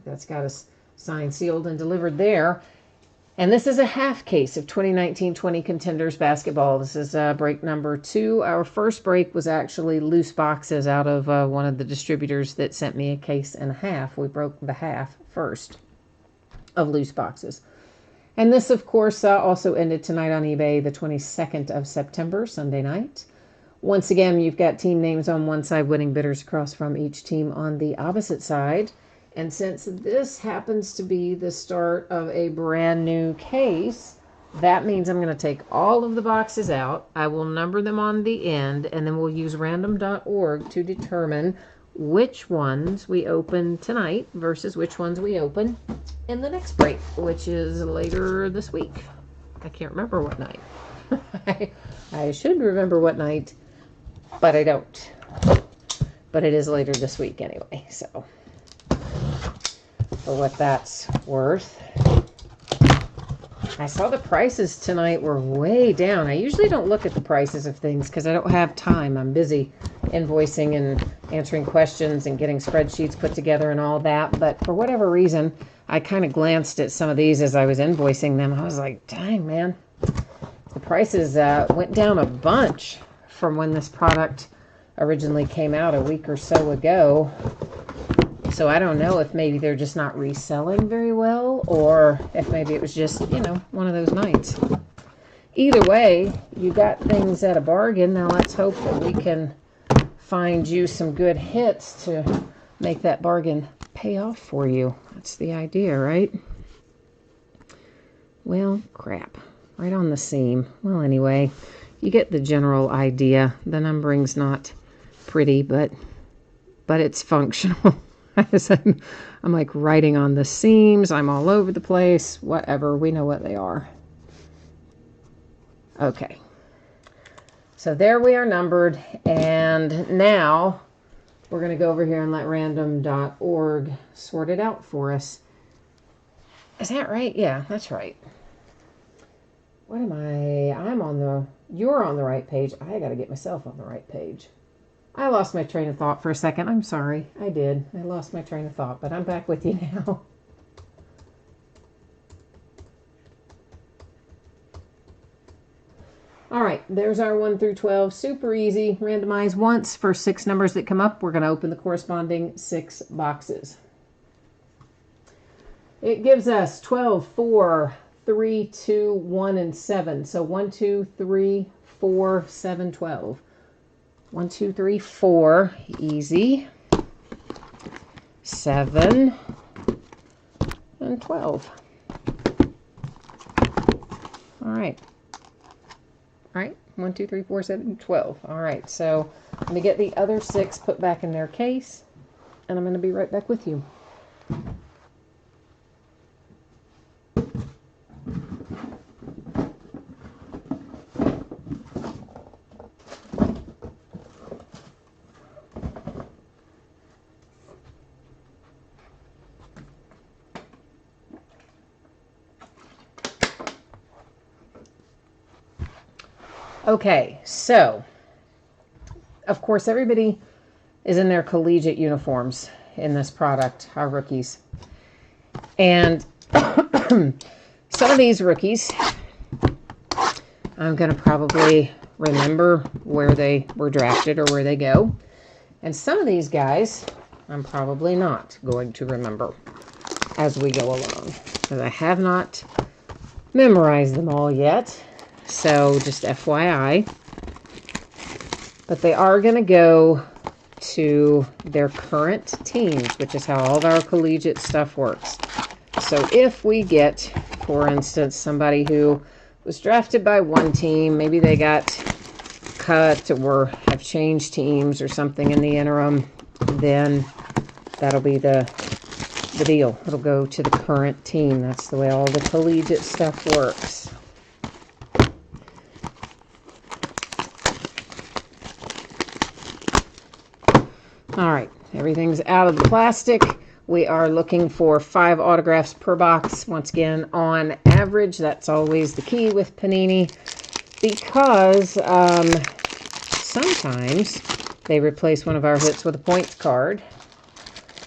That's got us signed, sealed, and delivered there. And this is a half case of 2019-20 Contenders basketball. This is break number 2. Our first break was actually loose boxes out of one of the distributors that sent me a case and a half. We broke the half first of loose boxes. And this, of course, also ended tonight on eBay, the 22nd of September, Sunday night. Once again, you've got team names on one side, winning bidders across from each team on the opposite side. And since this happens to be the start of a brand new case, that means I'm going to take all of the boxes out. I will number them on the end, and then we'll use random.org to determine which ones we open tonight versus which ones we open in the next break, which is later this week. I can't remember what night. I should remember what night, but I don't. But it is later this week anyway, so for what that's worth. I saw the prices tonight were way down. I usually don't look at the prices of things because I don't have time. I'm busy invoicing and answering questions and getting spreadsheets put together and all that. But for whatever reason, I kind of glanced at some of these as I was invoicing them. I was like, dang, man. The prices went down a bunch from when this product originally came out a week or so ago. So I don't know if maybe they're just not reselling very well or if maybe it was just, one of those nights. Either way, you got things at a bargain. Now let's hope that we can find you some good hits to make that bargain pay off for you. That's the idea, right? Well, crap. Right on the seam. Well, anyway, you get the general idea. The numbering's not pretty, but it's functional. I'm like writing on the seams. I'm all over the place. Whatever. We know what they are. Okay. So there we are numbered. And now we're going to go over here and let random.org sort it out for us. Is that right? Yeah, that's right. What am I? You're on the right page. I got to get myself on the right page. I lost my train of thought for a second. I'm sorry. I did. I lost my train of thought, but I'm back with you now. All right, there's our 1 through 12. Super easy. Randomize once for 6 numbers that come up. We're going to open the corresponding 6 boxes. It gives us 12, 4, 3, 2, 1, and 7. So 1, 2, 3, 4, 7, 12. 1, 2, 3, 4. Easy. 7 and 12. All right. All right. 1, 2, 3, 4, 7, 12. All right. So I'm going to get the other 6 put back in their case, and I'm going to be right back with you. Okay, so, of course, everybody is in their collegiate uniforms in this product, our rookies. And some of these rookies, I'm going to probably remember where they were drafted or where they go. And some of these guys, I'm probably not going to remember as we go along, because I have not memorized them all yet. So just FYI. But they are going to go to their current teams, which is how all of our collegiate stuff works. So if we get For instance, somebody who was drafted by one team, maybe they got cut or have changed teams or something in the interim, then that'll be the deal. It'll go to the current team. That's the way all the collegiate stuff works. All right, everything's out of the plastic. We are looking for 5 autographs per box. Once again, on average, that's always the key with Panini, because sometimes they replace one of our hits with a points card,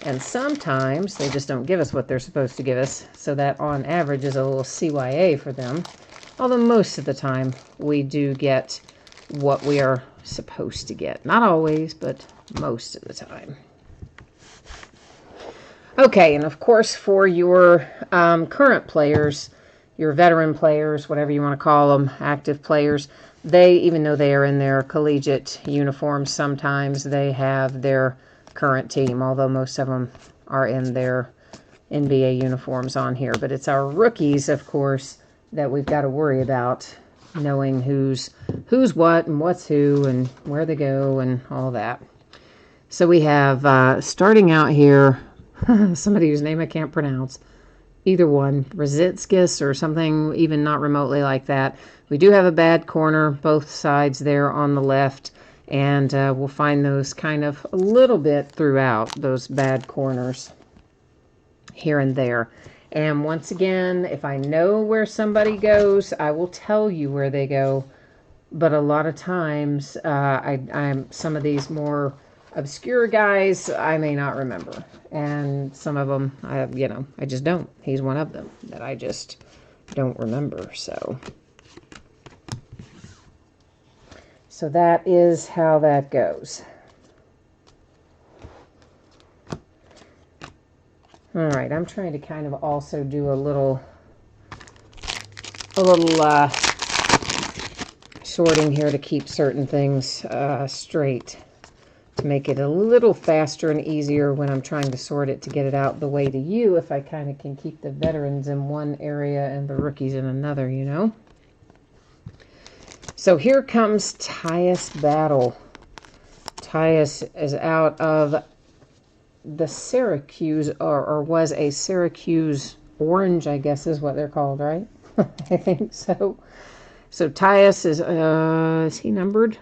and sometimes they just don't give us what they're supposed to give us, so that on average is a little CYA for them. Although most of the time we do get what we are supposed to get. Not always, but most of the time. Okay, and of course for your current players, your veteran players, whatever you want to call them, active players, they, even though they are in their collegiate uniforms, sometimes they have their current team, although most of them are in their NBA uniforms on here. But it's our rookies, of course, that we've got to worry about, knowing who's what and what's who and where they go and all that. So we have, starting out here, somebody whose name I can't pronounce, either one, Rositskis or something even not remotely like that. We do have a bad corner, both sides there on the left, and we'll find those kind of a little bit throughout, those bad corners here and there. And once again, if I know where somebody goes, I will tell you where they go. But a lot of times, I'm some of these more obscure guys, I may not remember. And some of them, I just don't. He's one of them that I just don't remember. So that is how that goes. All right, I'm trying to kind of also do a little sorting here to keep certain things straight, to make it a little faster and easier when I'm trying to sort it, to get it out the way to you, if I kind of can keep the veterans in one area and the rookies in another, you know. So here comes Tyus Battle. Tyus is out of the Syracuse, or was a Syracuse Orange, I guess is what they're called, right? I think so. So Tyus is he numbered?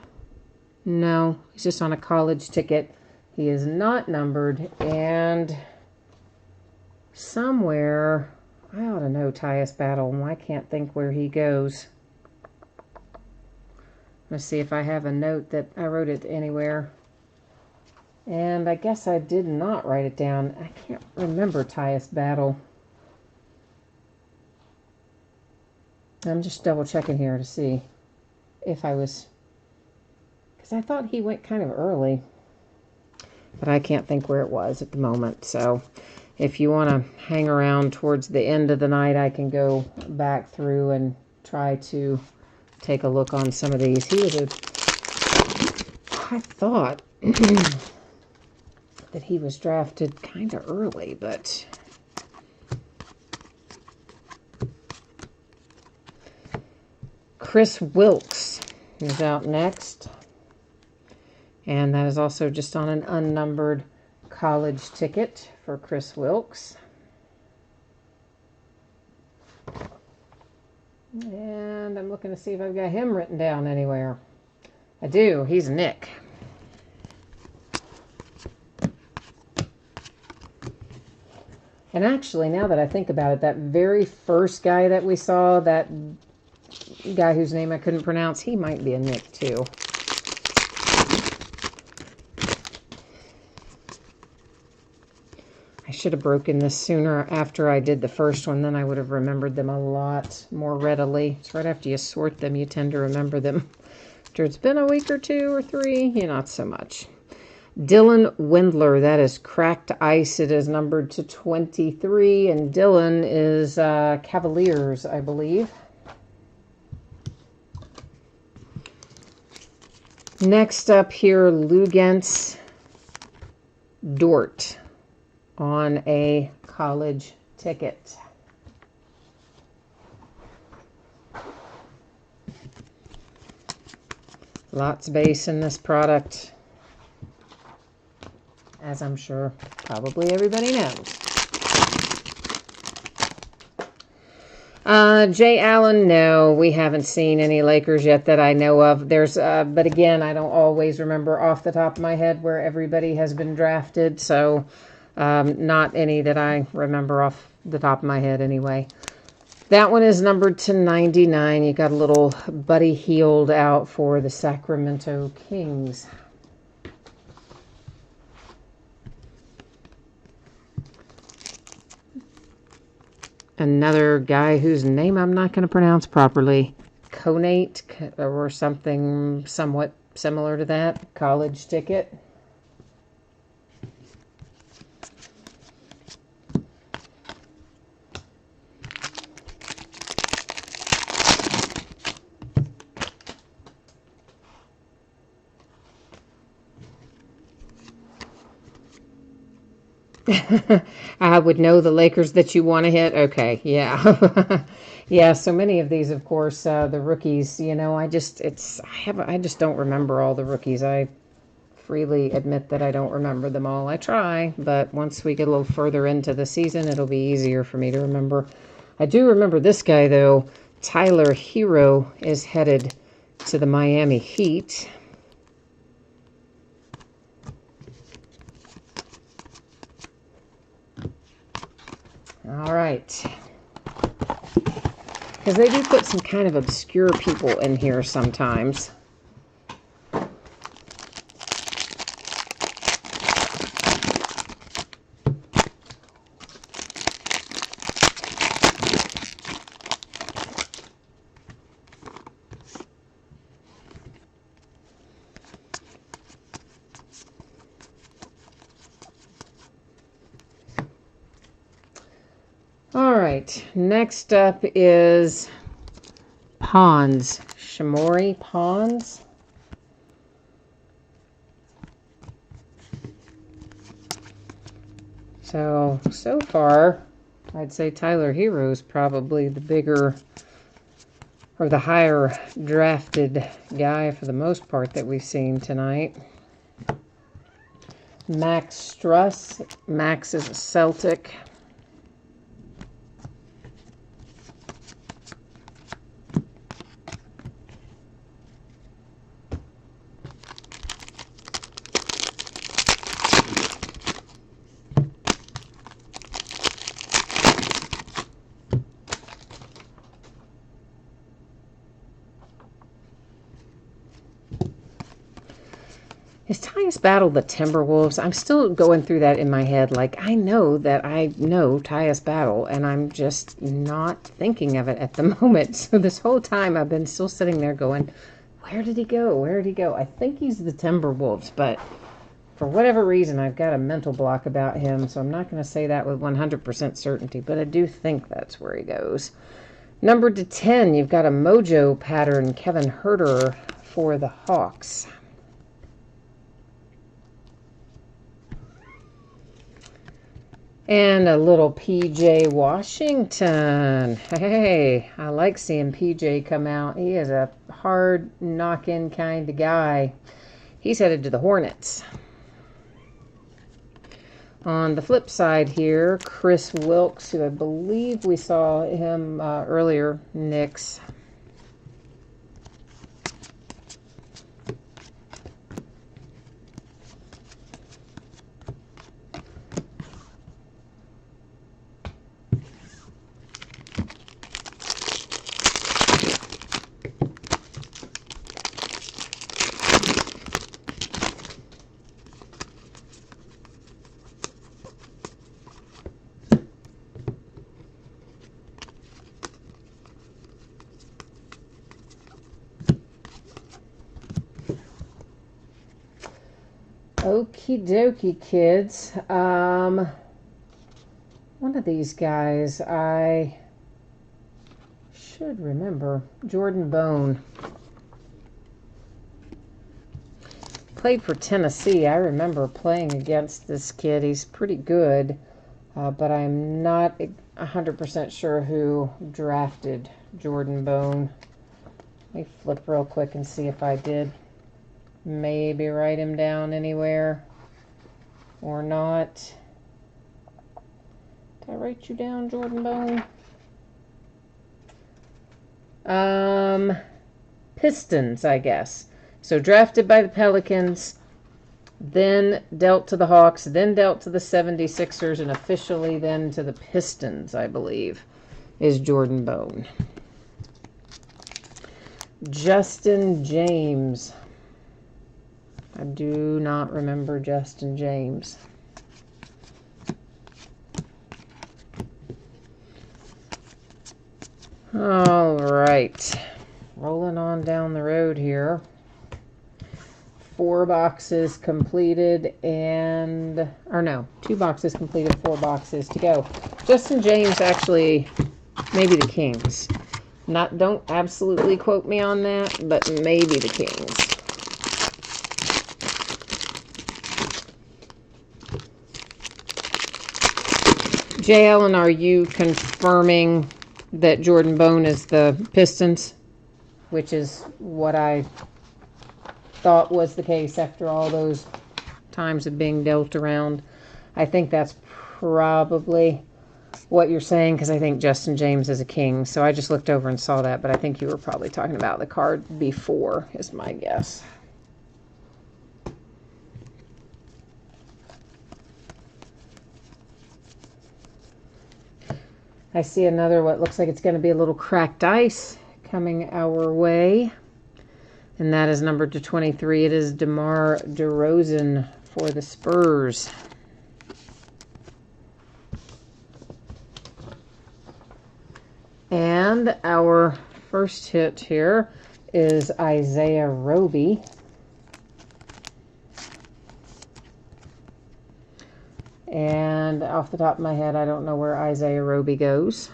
No, he's just on a college ticket. He is not numbered, and somewhere, I ought to know Tyus Battle, and I can't think where he goes. Let's see if I have a note that I wrote it anywhere. And I guess I did not write it down. I can't remember Tyus Battle. I'm just double checking here to see if I was, because I thought he went kind of early, but I can't think where it was at the moment. So if you want to hang around towards the end of the night, I can go back through and try to take a look on some of these. He was I thought that he was drafted kind of early, but Chris Wilkes is out next, and that is also just on an unnumbered college ticket for Chris Wilkes. And I'm looking to see if I've got him written down anywhere. I do. He's Nick. And actually, now that I think about it, that very first guy that we saw, that guy whose name I couldn't pronounce, he might be a Nick too. I should have broken this sooner after I did the first one, then I would have remembered them a lot more readily. It's right after you sort them, you tend to remember them. After it's been a week or 2 or 3, not so much. Dylan Windler, that is cracked ice. It is numbered to 23, and Dylan is Cavaliers, I believe. Next up here, Lugens Dort on a college ticket. Lots of base in this product, as I'm sure probably everybody knows. Jay Allen, no, we haven't seen any Lakers yet that I know of. But again, I don't always remember off the top of my head where everybody has been drafted, so not any that I remember off the top of my head anyway. That one is numbered to 99. You got a little Buddy Hield out for the Sacramento Kings. Another guy whose name I'm not going to pronounce properly. Conate or something somewhat similar to that. College ticket. I would know the Lakers that you want to hit. Okay, yeah. Yeah, so many of these, of course, the rookies, I just don't remember all the rookies. I freely admit that I don't remember them all. I try, but once we get a little further into the season, it'll be easier for me to remember. I do remember this guy, though. Tyler Hero is headed to the Miami Heat. All right. Because they do put some kind of obscure people in here sometimes. All right, next up is Pons. Shamori Pons. So far, I'd say Tyler Hero is probably the bigger or the higher drafted guy for the most part that we've seen tonight. Max Struss. Max is a Celtic. Is Tyus Battle the Timberwolves? I'm still going through that in my head. Like, I know that I know Tyus Battle, and I'm just not thinking of it at the moment. So this whole time I've been still sitting there going, where did he go? Where did he go? I think he's the Timberwolves, but for whatever reason, I've got a mental block about him, so I'm not going to say that with 100% certainty, but I do think that's where he goes. Numbered to 10, you've got a Mojo pattern, Kevin Huerter for the Hawks. And a little PJ Washington. Hey, I like seeing PJ come out. He is a hard knock-in kind of guy. He's headed to the Hornets. On the flip side here, Chris Wilkes, who I believe we saw him earlier, Knicks. Okie dokie, kids. One of these guys I should remember. Jordan Bone. Played for Tennessee. I remember playing against this kid. He's pretty good, but I'm not 100% sure who drafted Jordan Bone. Let me flip real quick and see if I did. Maybe write him down anywhere or not. Did I write you down, Jordan Bone? Pistons, I guess. So drafted by the Pelicans, then dealt to the Hawks, then dealt to the 76ers, and officially then to the Pistons, I believe, is Jordan Bone. Justin James. I do not remember Justin James. All right. Rolling on down the road here. 4 boxes completed and, or no, 2 boxes completed, 4 boxes to go. Justin James actually, maybe the Kings. Don't absolutely quote me on that, but maybe the Kings. J. Allen, are you confirming that Jordan Bone is the Pistons? Which is what I thought was the case after all those times of being dealt around. I think that's probably what you're saying, because I think Justin James is a King. So I just looked over and saw that, but I think you were probably talking about the card before, is my guess. I see another, what looks like it's going to be a little cracked ice coming our way. And that is numbered to 23. It is DeMar DeRozan for the Spurs. And our first hit here is Isaiah Roby. And off the top of my head, I don't know where Isaiah Roby goes.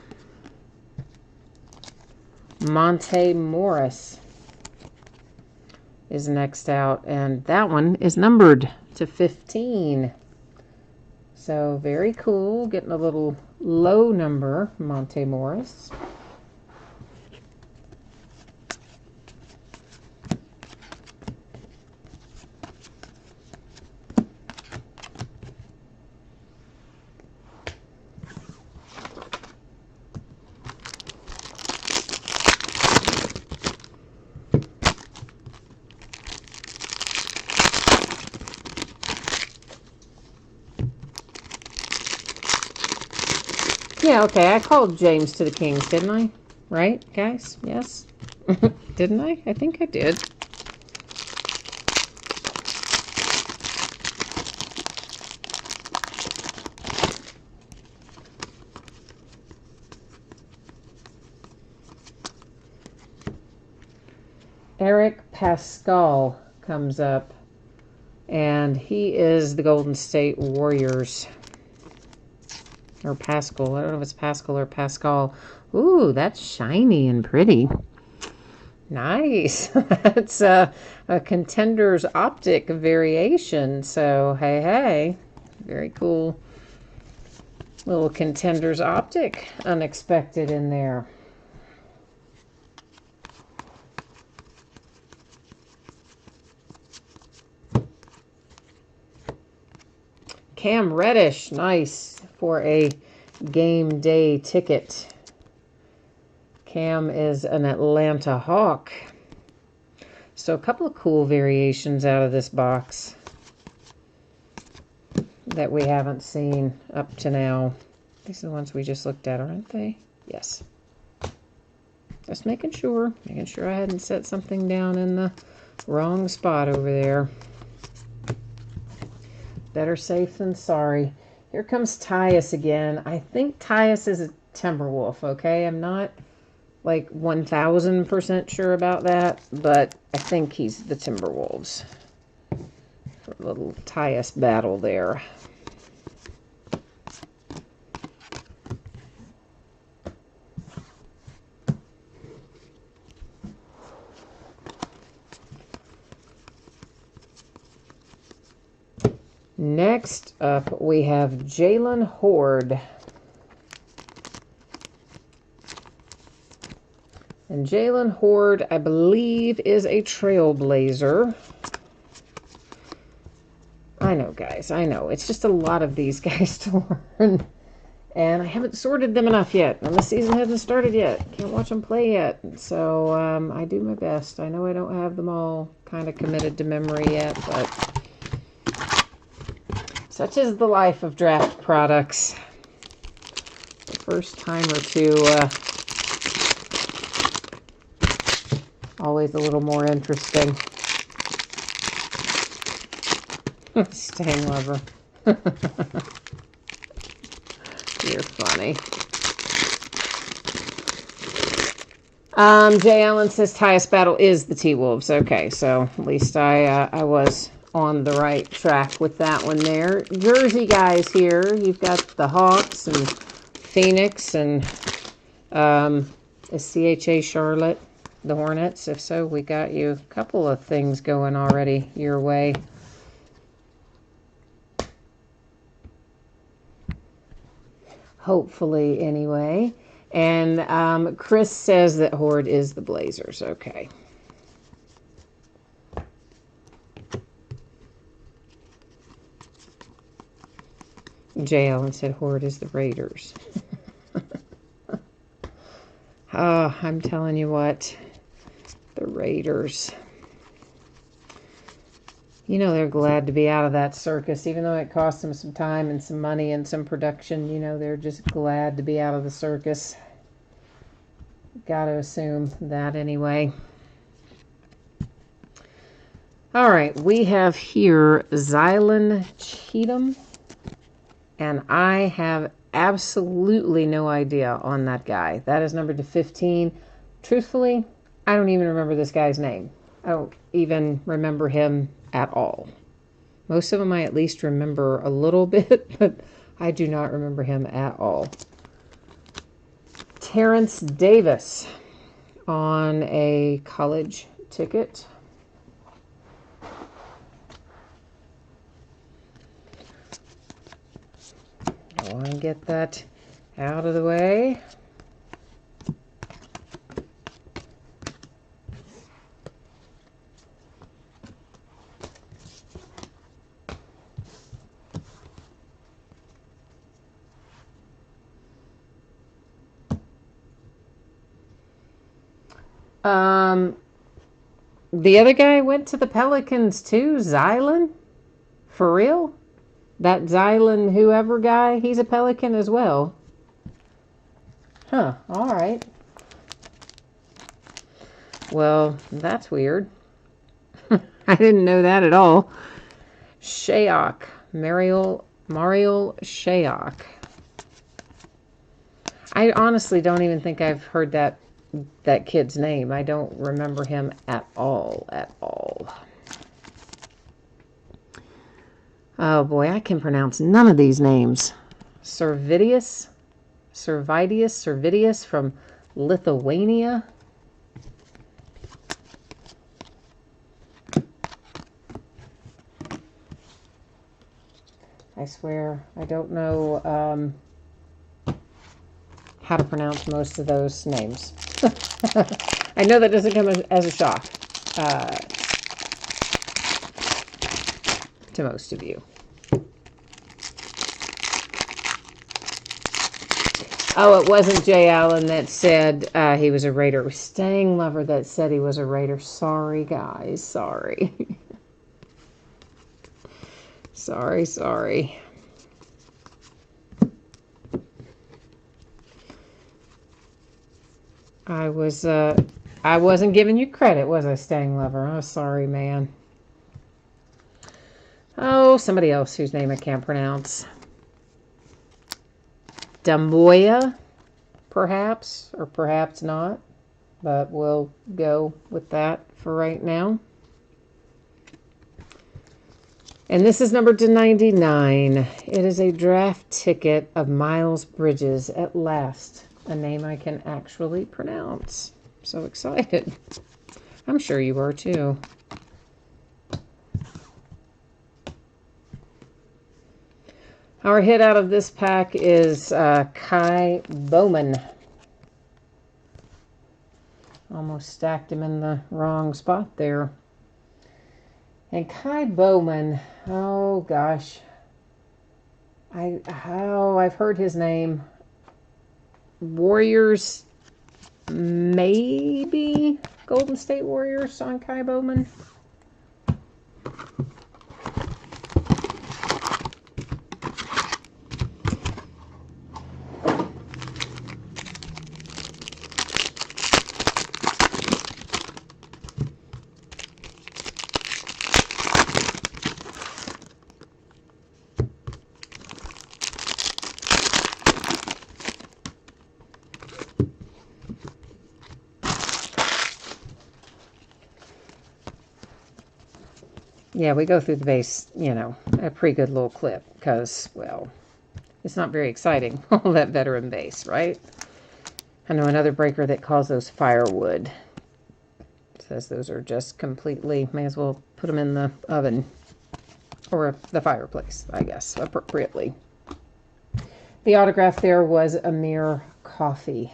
Monte Morris is next out, and that one is numbered to 15. So very cool, getting a little low number, Monte Morris. Yeah, okay, I called James to the Kings, didn't I? Right, guys? Yes? Didn't I? I think I did. Eric Pascal comes up, and he is the Golden State Warriors. Or Pascal. I don't know if it's Pascal or Pascal. Ooh, that's shiny and pretty. Nice. That's a Contenders optic variation. So, hey. Very cool. Little Contenders optic unexpected in there. Cam Reddish, nice, for a game day ticket. Cam is an Atlanta Hawk. So a couple of cool variations out of this box that we haven't seen up to now. These are the ones we just looked at, aren't they? Yes. Just making sure I hadn't set something down in the wrong spot over there. Better safe than sorry. Here comes Tyus again. I think Tyus is a Timberwolf, okay? I'm not like 1000% sure about that, but I think he's the Timberwolves. For a little Tyus battle there. Next up, we have Jalen Horde. And Jalen Horde, I believe, is a Trailblazer. I know, guys. I know. It's just a lot of these guys to learn. And I haven't sorted them enough yet. And the season hasn't started yet. Can't watch them play yet. So I do my best. I know I don't have them all kind of committed to memory yet, but such is the life of draft products. The first time or two, always a little more interesting. Staying lover. You're funny. Jay Allen says highest battle is the T-Wolves. Okay, so at least I was on the right track with that one there. Jersey guys here. You've got the Hawks and Phoenix and is CHA Charlotte the Hornets? If so, we got you a couple of things going already your way. Hopefully, anyway. And Chris says that Horde is the Blazers. Okay. Jay Allen said Horde is the Raiders. Oh, I'm telling you what. The Raiders. You know they're glad to be out of that circus, even though it cost them some time and some money and some production. You know, they're just glad to be out of the circus. Gotta assume that anyway. All right, we have here Zylan Cheatham, and I have absolutely no idea on that guy. That is numbered to 15. Truthfully, I don't even remember this guy's name. I don't even remember him at all. Most of them I at least remember a little bit, but I do not remember him at all. Terrence Davis on a college ticket. I want to get that out of the way. The other guy went to the Pelicans too, Zylan? For real? That Zylan whoever guy, he's a Pelican as well. Huh, alright. Well, that's weird. I didn't know that at all. Shayok. Mariel Shayok. I honestly don't even think I've heard that kid's name. I don't remember him at all. Oh boy, I can pronounce none of these names. Servidius from Lithuania. I swear, I don't know how to pronounce most of those names. I know that doesn't come as a shock to most of you. Oh, it wasn't Jay Allen that said he was a Raider. It was Staying Lover that said he was a Raider. Sorry, guys. Sorry. Sorry. I wasn't giving you credit, was I, Staying Lover? Oh, sorry, man. Oh, somebody else whose name I can't pronounce. Damoya, perhaps, or perhaps not. But we'll go with that for right now. And this is numbered to 99. It is a draft ticket of Miles Bridges at last. A name I can actually pronounce. So excited. I'm sure you are too. Our hit out of this pack is Kai Bowman. Almost stacked him in the wrong spot there. And Kai Bowman, Oh gosh. I've heard his name. Warriors, maybe Golden State Warriors on Kai Bowman. Yeah, we go through the base, you know, a pretty good little clip because, well, it's not very exciting, all that veteran base, right? I know another breaker that calls those firewood. Says those are just completely, may as well put them in the oven or the fireplace, I guess, appropriately. The autograph there was Amir Coffee.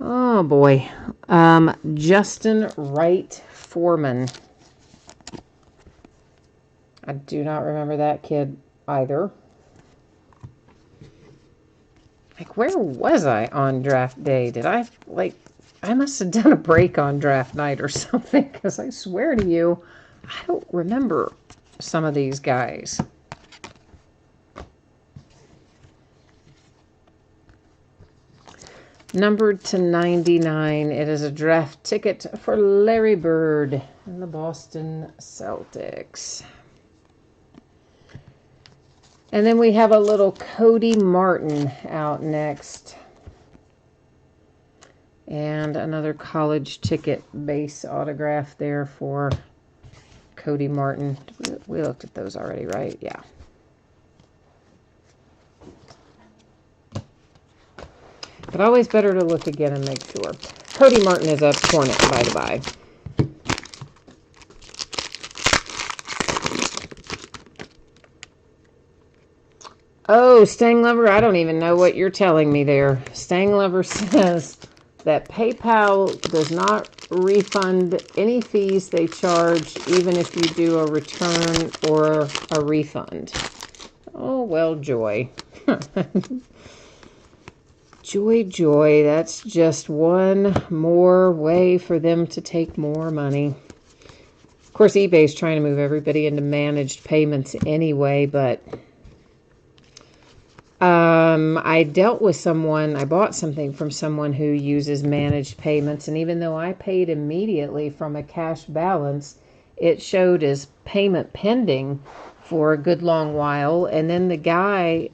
Oh boy. Justin Wright Foreman. I do not remember that kid either. Like, where was I on draft day? Did I, I must have done a break on draft night or something, because I swear to you, I don't remember some of these guys. Numbered to 99. It is a draft ticket for Larry Bird and the Boston Celtics. And then we have a little Cody Martin out next. And another college ticket base autograph there for Cody Martin. We looked at those already, right? Yeah. But always better to look again and make sure. Cody Martin is a Hornet, by the by. Oh, Stang Lover, I don't even know what you're telling me there. Stang Lover says that PayPal does not refund any fees they charge, even if you do a return or a refund. Oh, well, joy. Joy, joy. That's just one more way for them to take more money. Of course, eBay's trying to move everybody into managed payments anyway, but I dealt with someone, I bought something from someone who uses managed payments, and even though I paid immediately from a cash balance, it showed as payment pending for a good long while, and then the guy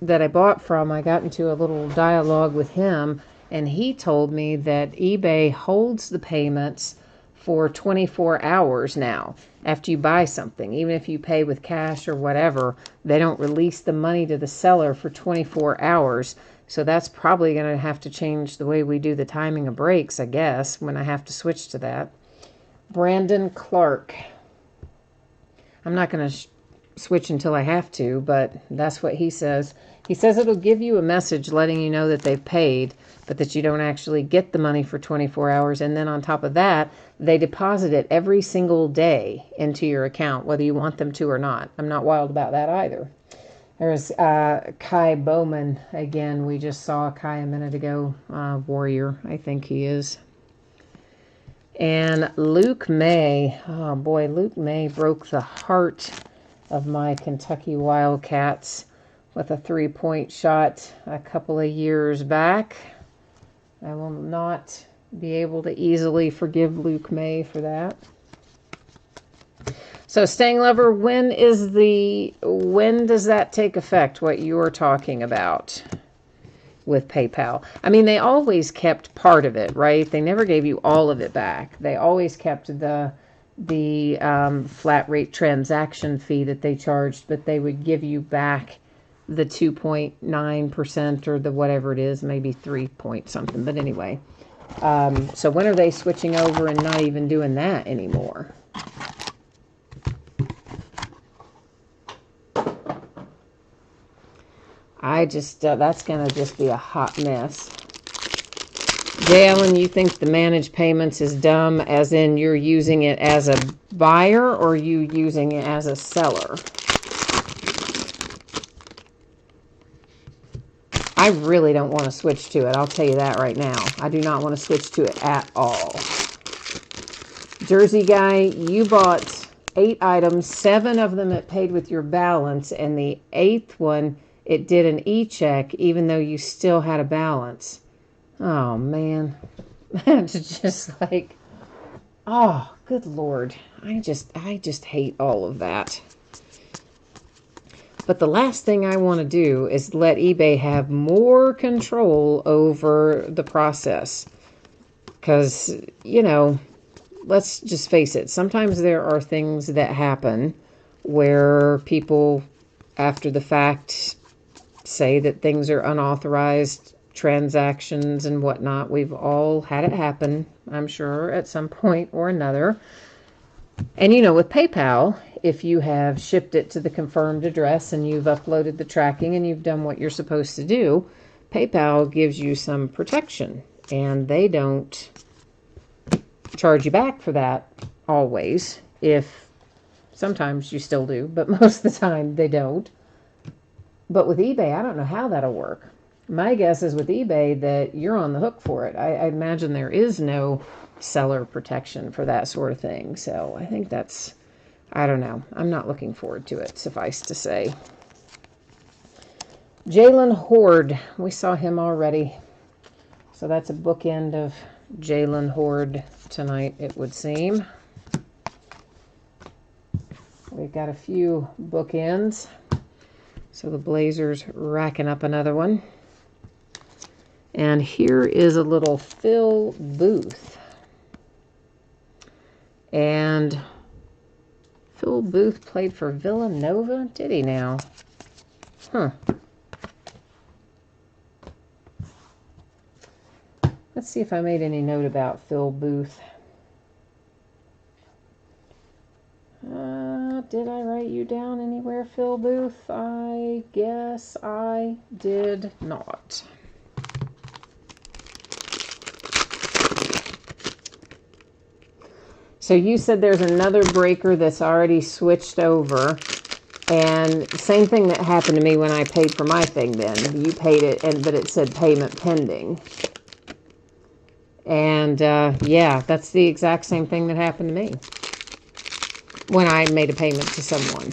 that I bought from, I got into a little dialogue with him, and he told me that eBay holds the payments for 24 hours now after you buy something. Even if you pay with cash or whatever, they don't release the money to the seller for 24 hours. So that's probably going to have to change the way we do the timing of breaks, I guess, when I have to switch to that. Brandon Clark. I'm not going to switch until I have to, but that's what he says. He says it'll give you a message letting you know that they've paid, but that you don't actually get the money for 24 hours. And then on top of that, they deposit it every single day into your account, whether you want them to or not. I'm not wild about that either. There's Kai Bowman. Again, we just saw Kai a minute ago. Warrior, I think he is. And Luke May. Oh boy, Luke May broke the heart of my Kentucky Wildcats with a three-point shot a couple of years back. I will not be able to easily forgive Luke May for that. So, Stang Lover, when does that take effect, what you're talking about with PayPal? I mean, they always kept part of it, right? They never gave you all of it back. They always kept the flat rate transaction fee that they charged, but they would give you back the 2.9% or the whatever it is, maybe 3 point something. But anyway, so when are they switching over and not even doing that anymore? I just, that's going to just be a hot mess. J. Allen, you think the managed payments is dumb, as in you're using it as a buyer or you using it as a seller? I really don't want to switch to it. I'll tell you that right now. I do not want to switch to it at all. Jersey Guy, you bought 8 items. 7 of them it paid with your balance, and the 8th one, it did an e-check even though you still had a balance. Oh, man. It's just like, oh, good Lord. I just hate all of that. But the last thing I want to do is let eBay have more control over the process. Because, you know, let's just face it. Sometimes there are things that happen where people, after the fact, say that things are unauthorized transactions and whatnot. We've all had it happen, I'm sure, at some point or another. And, you know, with PayPal, if you have shipped it to the confirmed address and you've uploaded the tracking and you've done what you're supposed to do, PayPal gives you some protection. And they don't charge you back for that always. If sometimes you still do, but most of the time they don't. But with eBay, I don't know how that'll work. My guess is with eBay that you're on the hook for it. I imagine there is no seller protection for that sort of thing. So I think that's, I don't know. I'm not looking forward to it, suffice to say. Jalen Horde. We saw him already. So that's a bookend of Jalen Horde tonight, it would seem. We've got a few bookends. So the Blazers racking up another one. And here is a little Phil Booth. And Phil Booth played for Villanova, did he now? Huh. Let's see if I made any note about Phil Booth. Did I write you down anywhere, Phil Booth? I guess I did not. So you said there's another breaker that's already switched over. And same thing that happened to me when I paid for my thing then. You paid it, but it said payment pending. And yeah, that's the exact same thing that happened to me when I made a payment to someone.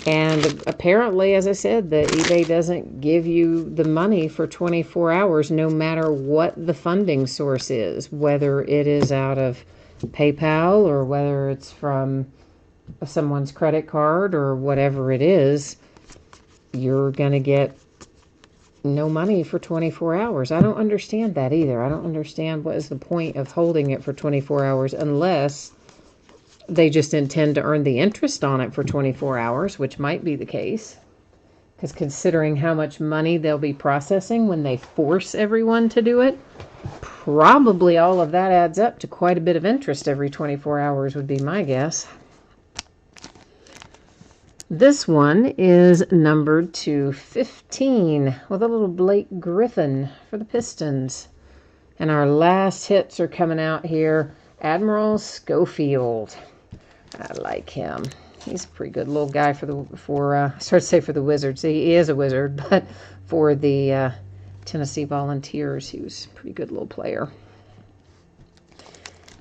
And apparently, as I said, the eBay doesn't give you the money for 24 hours no matter what the funding source is, whether it is out of PayPal or whether it's from someone's credit card or whatever it is. You're going to get no money for 24 hours. I don't understand that either. I don't understand what is the point of holding it for 24 hours unless they just intend to earn the interest on it for 24 hours, which might be the case. Because considering how much money they'll be processing when they force everyone to do it, probably all of that adds up to quite a bit of interest every 24 hours would be my guess. This one is numbered to 15 with a little Blake Griffin for the Pistons. And our last hits are coming out here. Admiral Schofield. I like him. He's a pretty good little guy for the Wizards. He is a Wizard, but for the Tennessee Volunteers, he was a pretty good little player.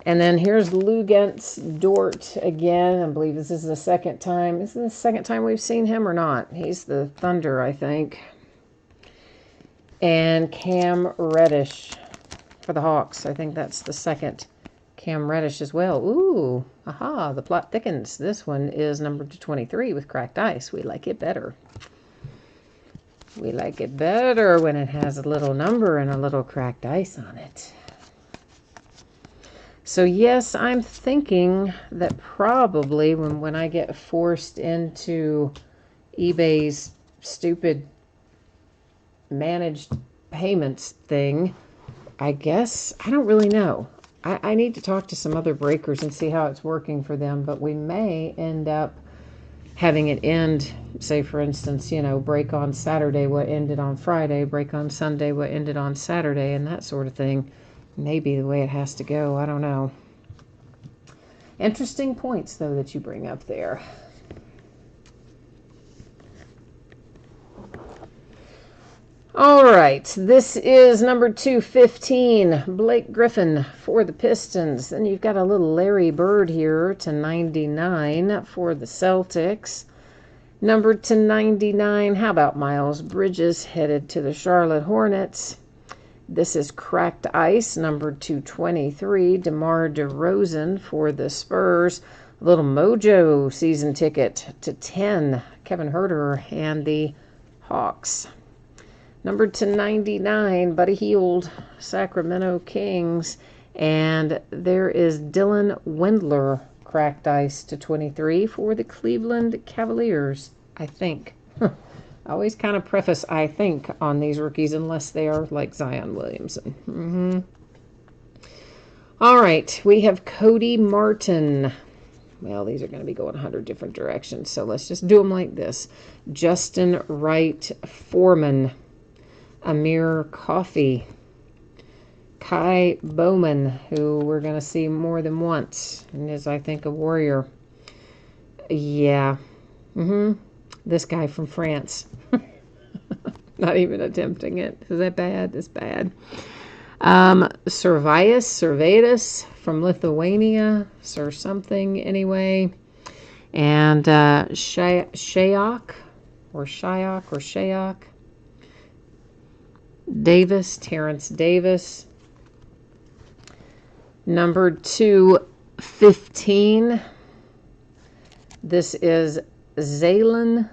And then here's Luguentz Dort again. I believe this is the second time. Is this the second time we've seen him or not? He's the Thunder, I think. And Cam Reddish for the Hawks. I think that's the second Cam Reddish as well. Ooh, aha, the plot thickens. This one is numbered to 23 with cracked ice. We like it better. We like it better when it has a little number and a little cracked ice on it. So yes, I'm thinking that probably when I get forced into eBay's stupid managed payments thing, I guess, I don't really know. I need to talk to some other breakers and see how it's working for them, but we may end up having it end, say for instance, break on Saturday what ended on Friday, break on Sunday what ended on Saturday, and that sort of thing. Maybe the way it has to go. I don't know. Interesting points, though, that you bring up there. All right, this is number 215, Blake Griffin for the Pistons. Then you've got a little Larry Bird here to 99 for the Celtics. Number to 99, how about Miles Bridges headed to the Charlotte Hornets? This is Cracked Ice, number 223, DeMar DeRozan for the Spurs. A little Mojo season ticket to 10, Kevin Huerter and the Hawks. Number to 99, Buddy Hield, Sacramento Kings. And there is Dylan Windler, Cracked Ice to 23 for the Cleveland Cavaliers, I think. I always kind of preface I think on these rookies unless they are like Zion Williamson. All right, we have Cody Martin. Well, these are going to be going 100 different directions, so let's just do them like this. Justin Wright Foreman. Amir Coffey, Kai Bowman, who we're going to see more than once, and is, I think, a Warrior. Yeah. This guy from France. Not even attempting it. Is that bad? It's bad. Servatus from Lithuania, or something, anyway. And Shayok. Davis, Terrence Davis. Number 215. This is Zylan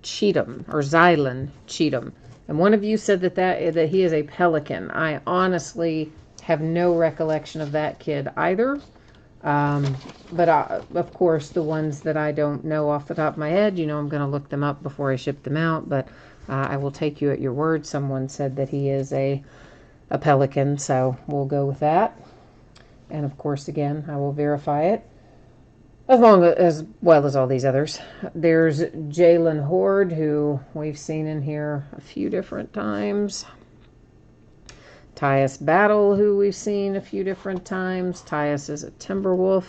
Cheatham. And one of you said that he is a Pelican. I honestly have no recollection of that kid either. But of course, the ones that I don't know off the top of my head, I'm going to look them up before I ship them out. But I will take you at your word. Someone said that he is a Pelican, so we'll go with that. And of course, again, I will verify it, as well as all these others. There's Jalen Horde, who we've seen in here a few different times. Tyus Battle, who we've seen a few different times. Tyus is a Timberwolf.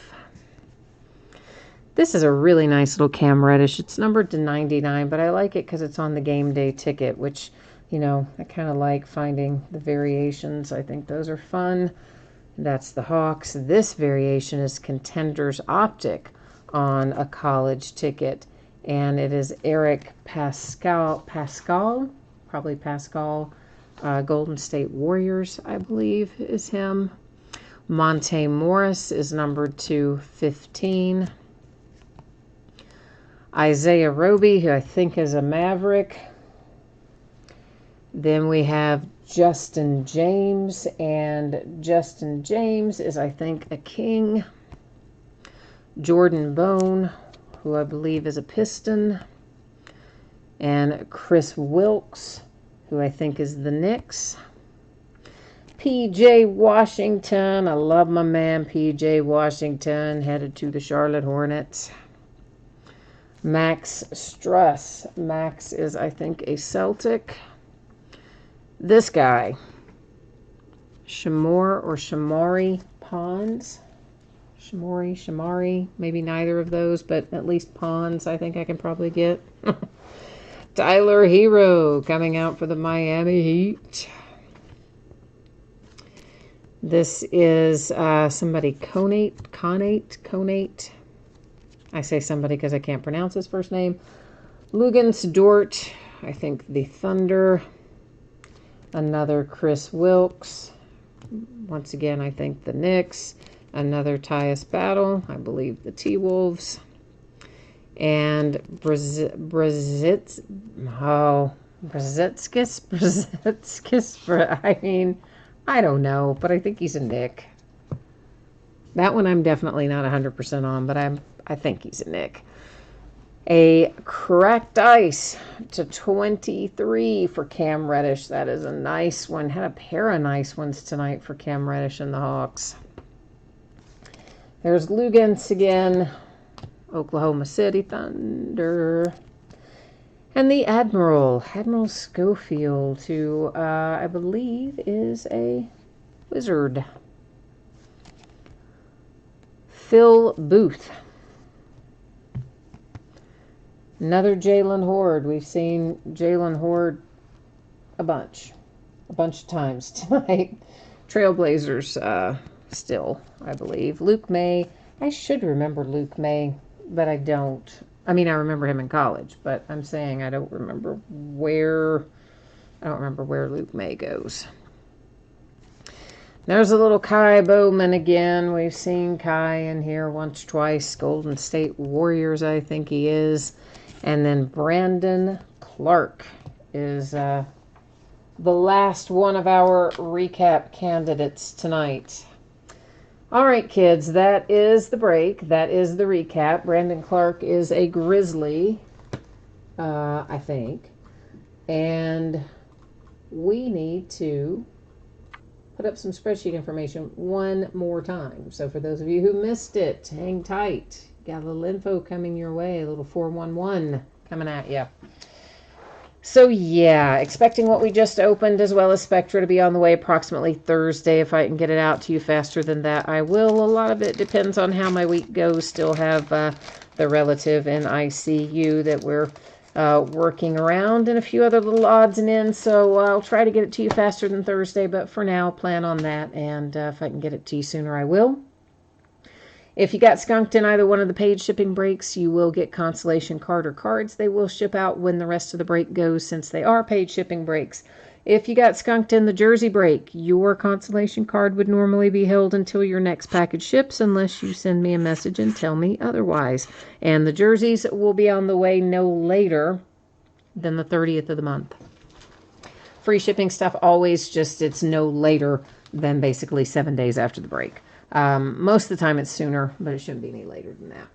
This is a really nice little Cam Reddish. It's numbered to 99, but I like it because it's on the game day ticket, which, I kind of like finding the variations. I think those are fun. That's the Hawks. This variation is Contenders Optic on a college ticket, and it is Eric Pascal, Golden State Warriors, I believe, is him. Monte Morris is numbered to 15. Isaiah Roby, who I think is a Maverick. Then we have Justin James, and Justin James is, I think, a King. Jordan Bone, who I believe is a Piston. And Chris Wilkes, who I think is the Knicks. P.J. Washington, I love my man P.J. Washington, headed to the Charlotte Hornets. Max Struss. Max is, I think, a Celtic. This guy, Shamari Pons. Shamari, maybe neither of those, but at least Pons I think I can probably get. Tyler Hero coming out for the Miami Heat. This is somebody, Conate. I say somebody because I can't pronounce his first name. Lugens Dort, I think the Thunder. Another Chris Wilkes. Once again, I think the Knicks. Another Tyus Battle, I believe the T-Wolves. And Brzezikis, I don't know, but I think he's a Knick. That one I'm definitely not 100% on, but I think he's a Knick. A Cracked Ice to 23 for Cam Reddish. That is a nice one. Had a pair of nice ones tonight for Cam Reddish and the Hawks. There's Lugens again. Oklahoma City Thunder. And the Admiral Schofield, who I believe is a Wizard. Phil Booth. Another Jalen Horde. We've seen Jalen Horde a bunch of times tonight. Trailblazers still, I believe. Luke May. I should remember Luke May, but I don't. I mean, I remember him in college, but I'm saying I don't remember where Luke May goes. There's a little Kai Bowman again. We've seen Kai in here once, twice. Golden State Warriors, I think he is. And then Brandon Clark is the last one of our recap candidates tonight. All right, kids, that is the break. That is the recap. Brandon Clark is a Grizzly, I think. And we need to put up some spreadsheet information one more time. So for those of you who missed it, hang tight. Got a little info coming your way, a little 411 coming at you. So yeah, expecting what we just opened as well as Spectra to be on the way approximately Thursday. If I can get it out to you faster than that, I will. A lot of it depends on how my week goes. Still have the relative in ICU that we're working around and a few other little odds and ends. So I'll try to get it to you faster than Thursday, but for now, plan on that. And if I can get it to you sooner, I will. If you got skunked in either one of the paid shipping breaks, you will get consolation card or cards. They will ship out when the rest of the break goes since they are paid shipping breaks. If you got skunked in the jersey break, your consolation card would normally be held until your next package ships unless you send me a message and tell me otherwise. And the jerseys will be on the way no later than the 30th of the month. Free shipping stuff always just, it's no later than basically 7 days after the break. Most of the time it's sooner, but it shouldn't be any later than that.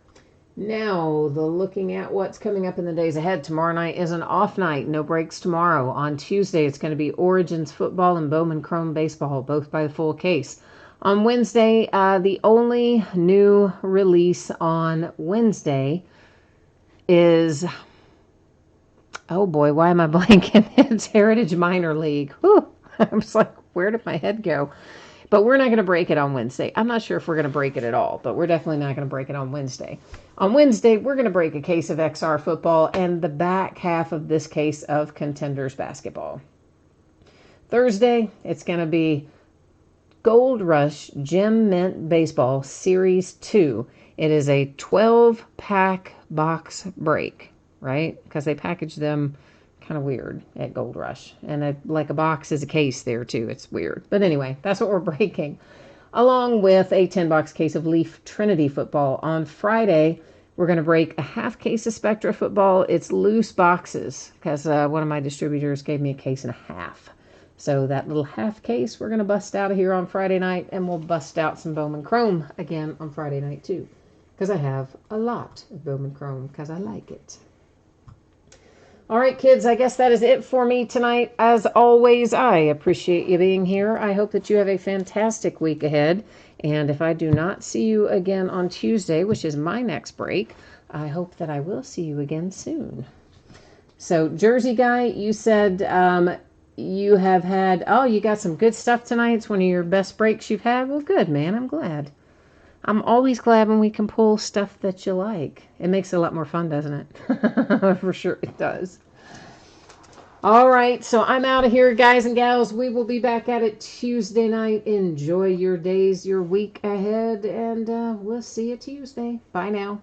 Now, looking at what's coming up in the days ahead. Tomorrow night is an off night. No breaks tomorrow. On Tuesday, it's going to be Origins football and Bowman Chrome baseball, both by the full case. On Wednesday, the only new release on Wednesday is, oh boy, why am I blanking? It's Heritage Minor League. Whew. I was like, where did my head go? But we're not going to break it on Wednesday. I'm not sure if we're going to break it at all, but we're definitely not going to break it on Wednesday. On Wednesday, we're going to break a case of XR football and the back half of this case of Contenders basketball. Thursday, it's going to be Gold Rush Gem Mint Baseball Series 2. It is a 12-pack box break, right? Because they package them kind of weird at Gold Rush. And like a box is a case there too. It's weird. But anyway, that's what we're breaking. Along with a 10-box case of Leaf Trinity football. On Friday, we're going to break a half case of Spectra football. It's loose boxes because one of my distributors gave me a case and a half. So that little half case we're going to bust out of here on Friday night, and we'll bust out some Bowman Chrome again on Friday night too. Because I have a lot of Bowman Chrome because I like it. All right, kids, I guess that is it for me tonight. As always, I appreciate you being here. I hope that you have a fantastic week ahead. And if I do not see you again on Tuesday, which is my next break, I hope that I will see you again soon. So, Jersey Guy, you said you have had, you got some good stuff tonight. It's one of your best breaks you've had. Well, good, man. I'm glad. I'm always glad when we can pull stuff that you like. It makes it a lot more fun, doesn't it? For sure it does. All right, so I'm out of here, guys and gals. We will be back at it Tuesday night. Enjoy your days, your week ahead, and we'll see you Tuesday. Bye now.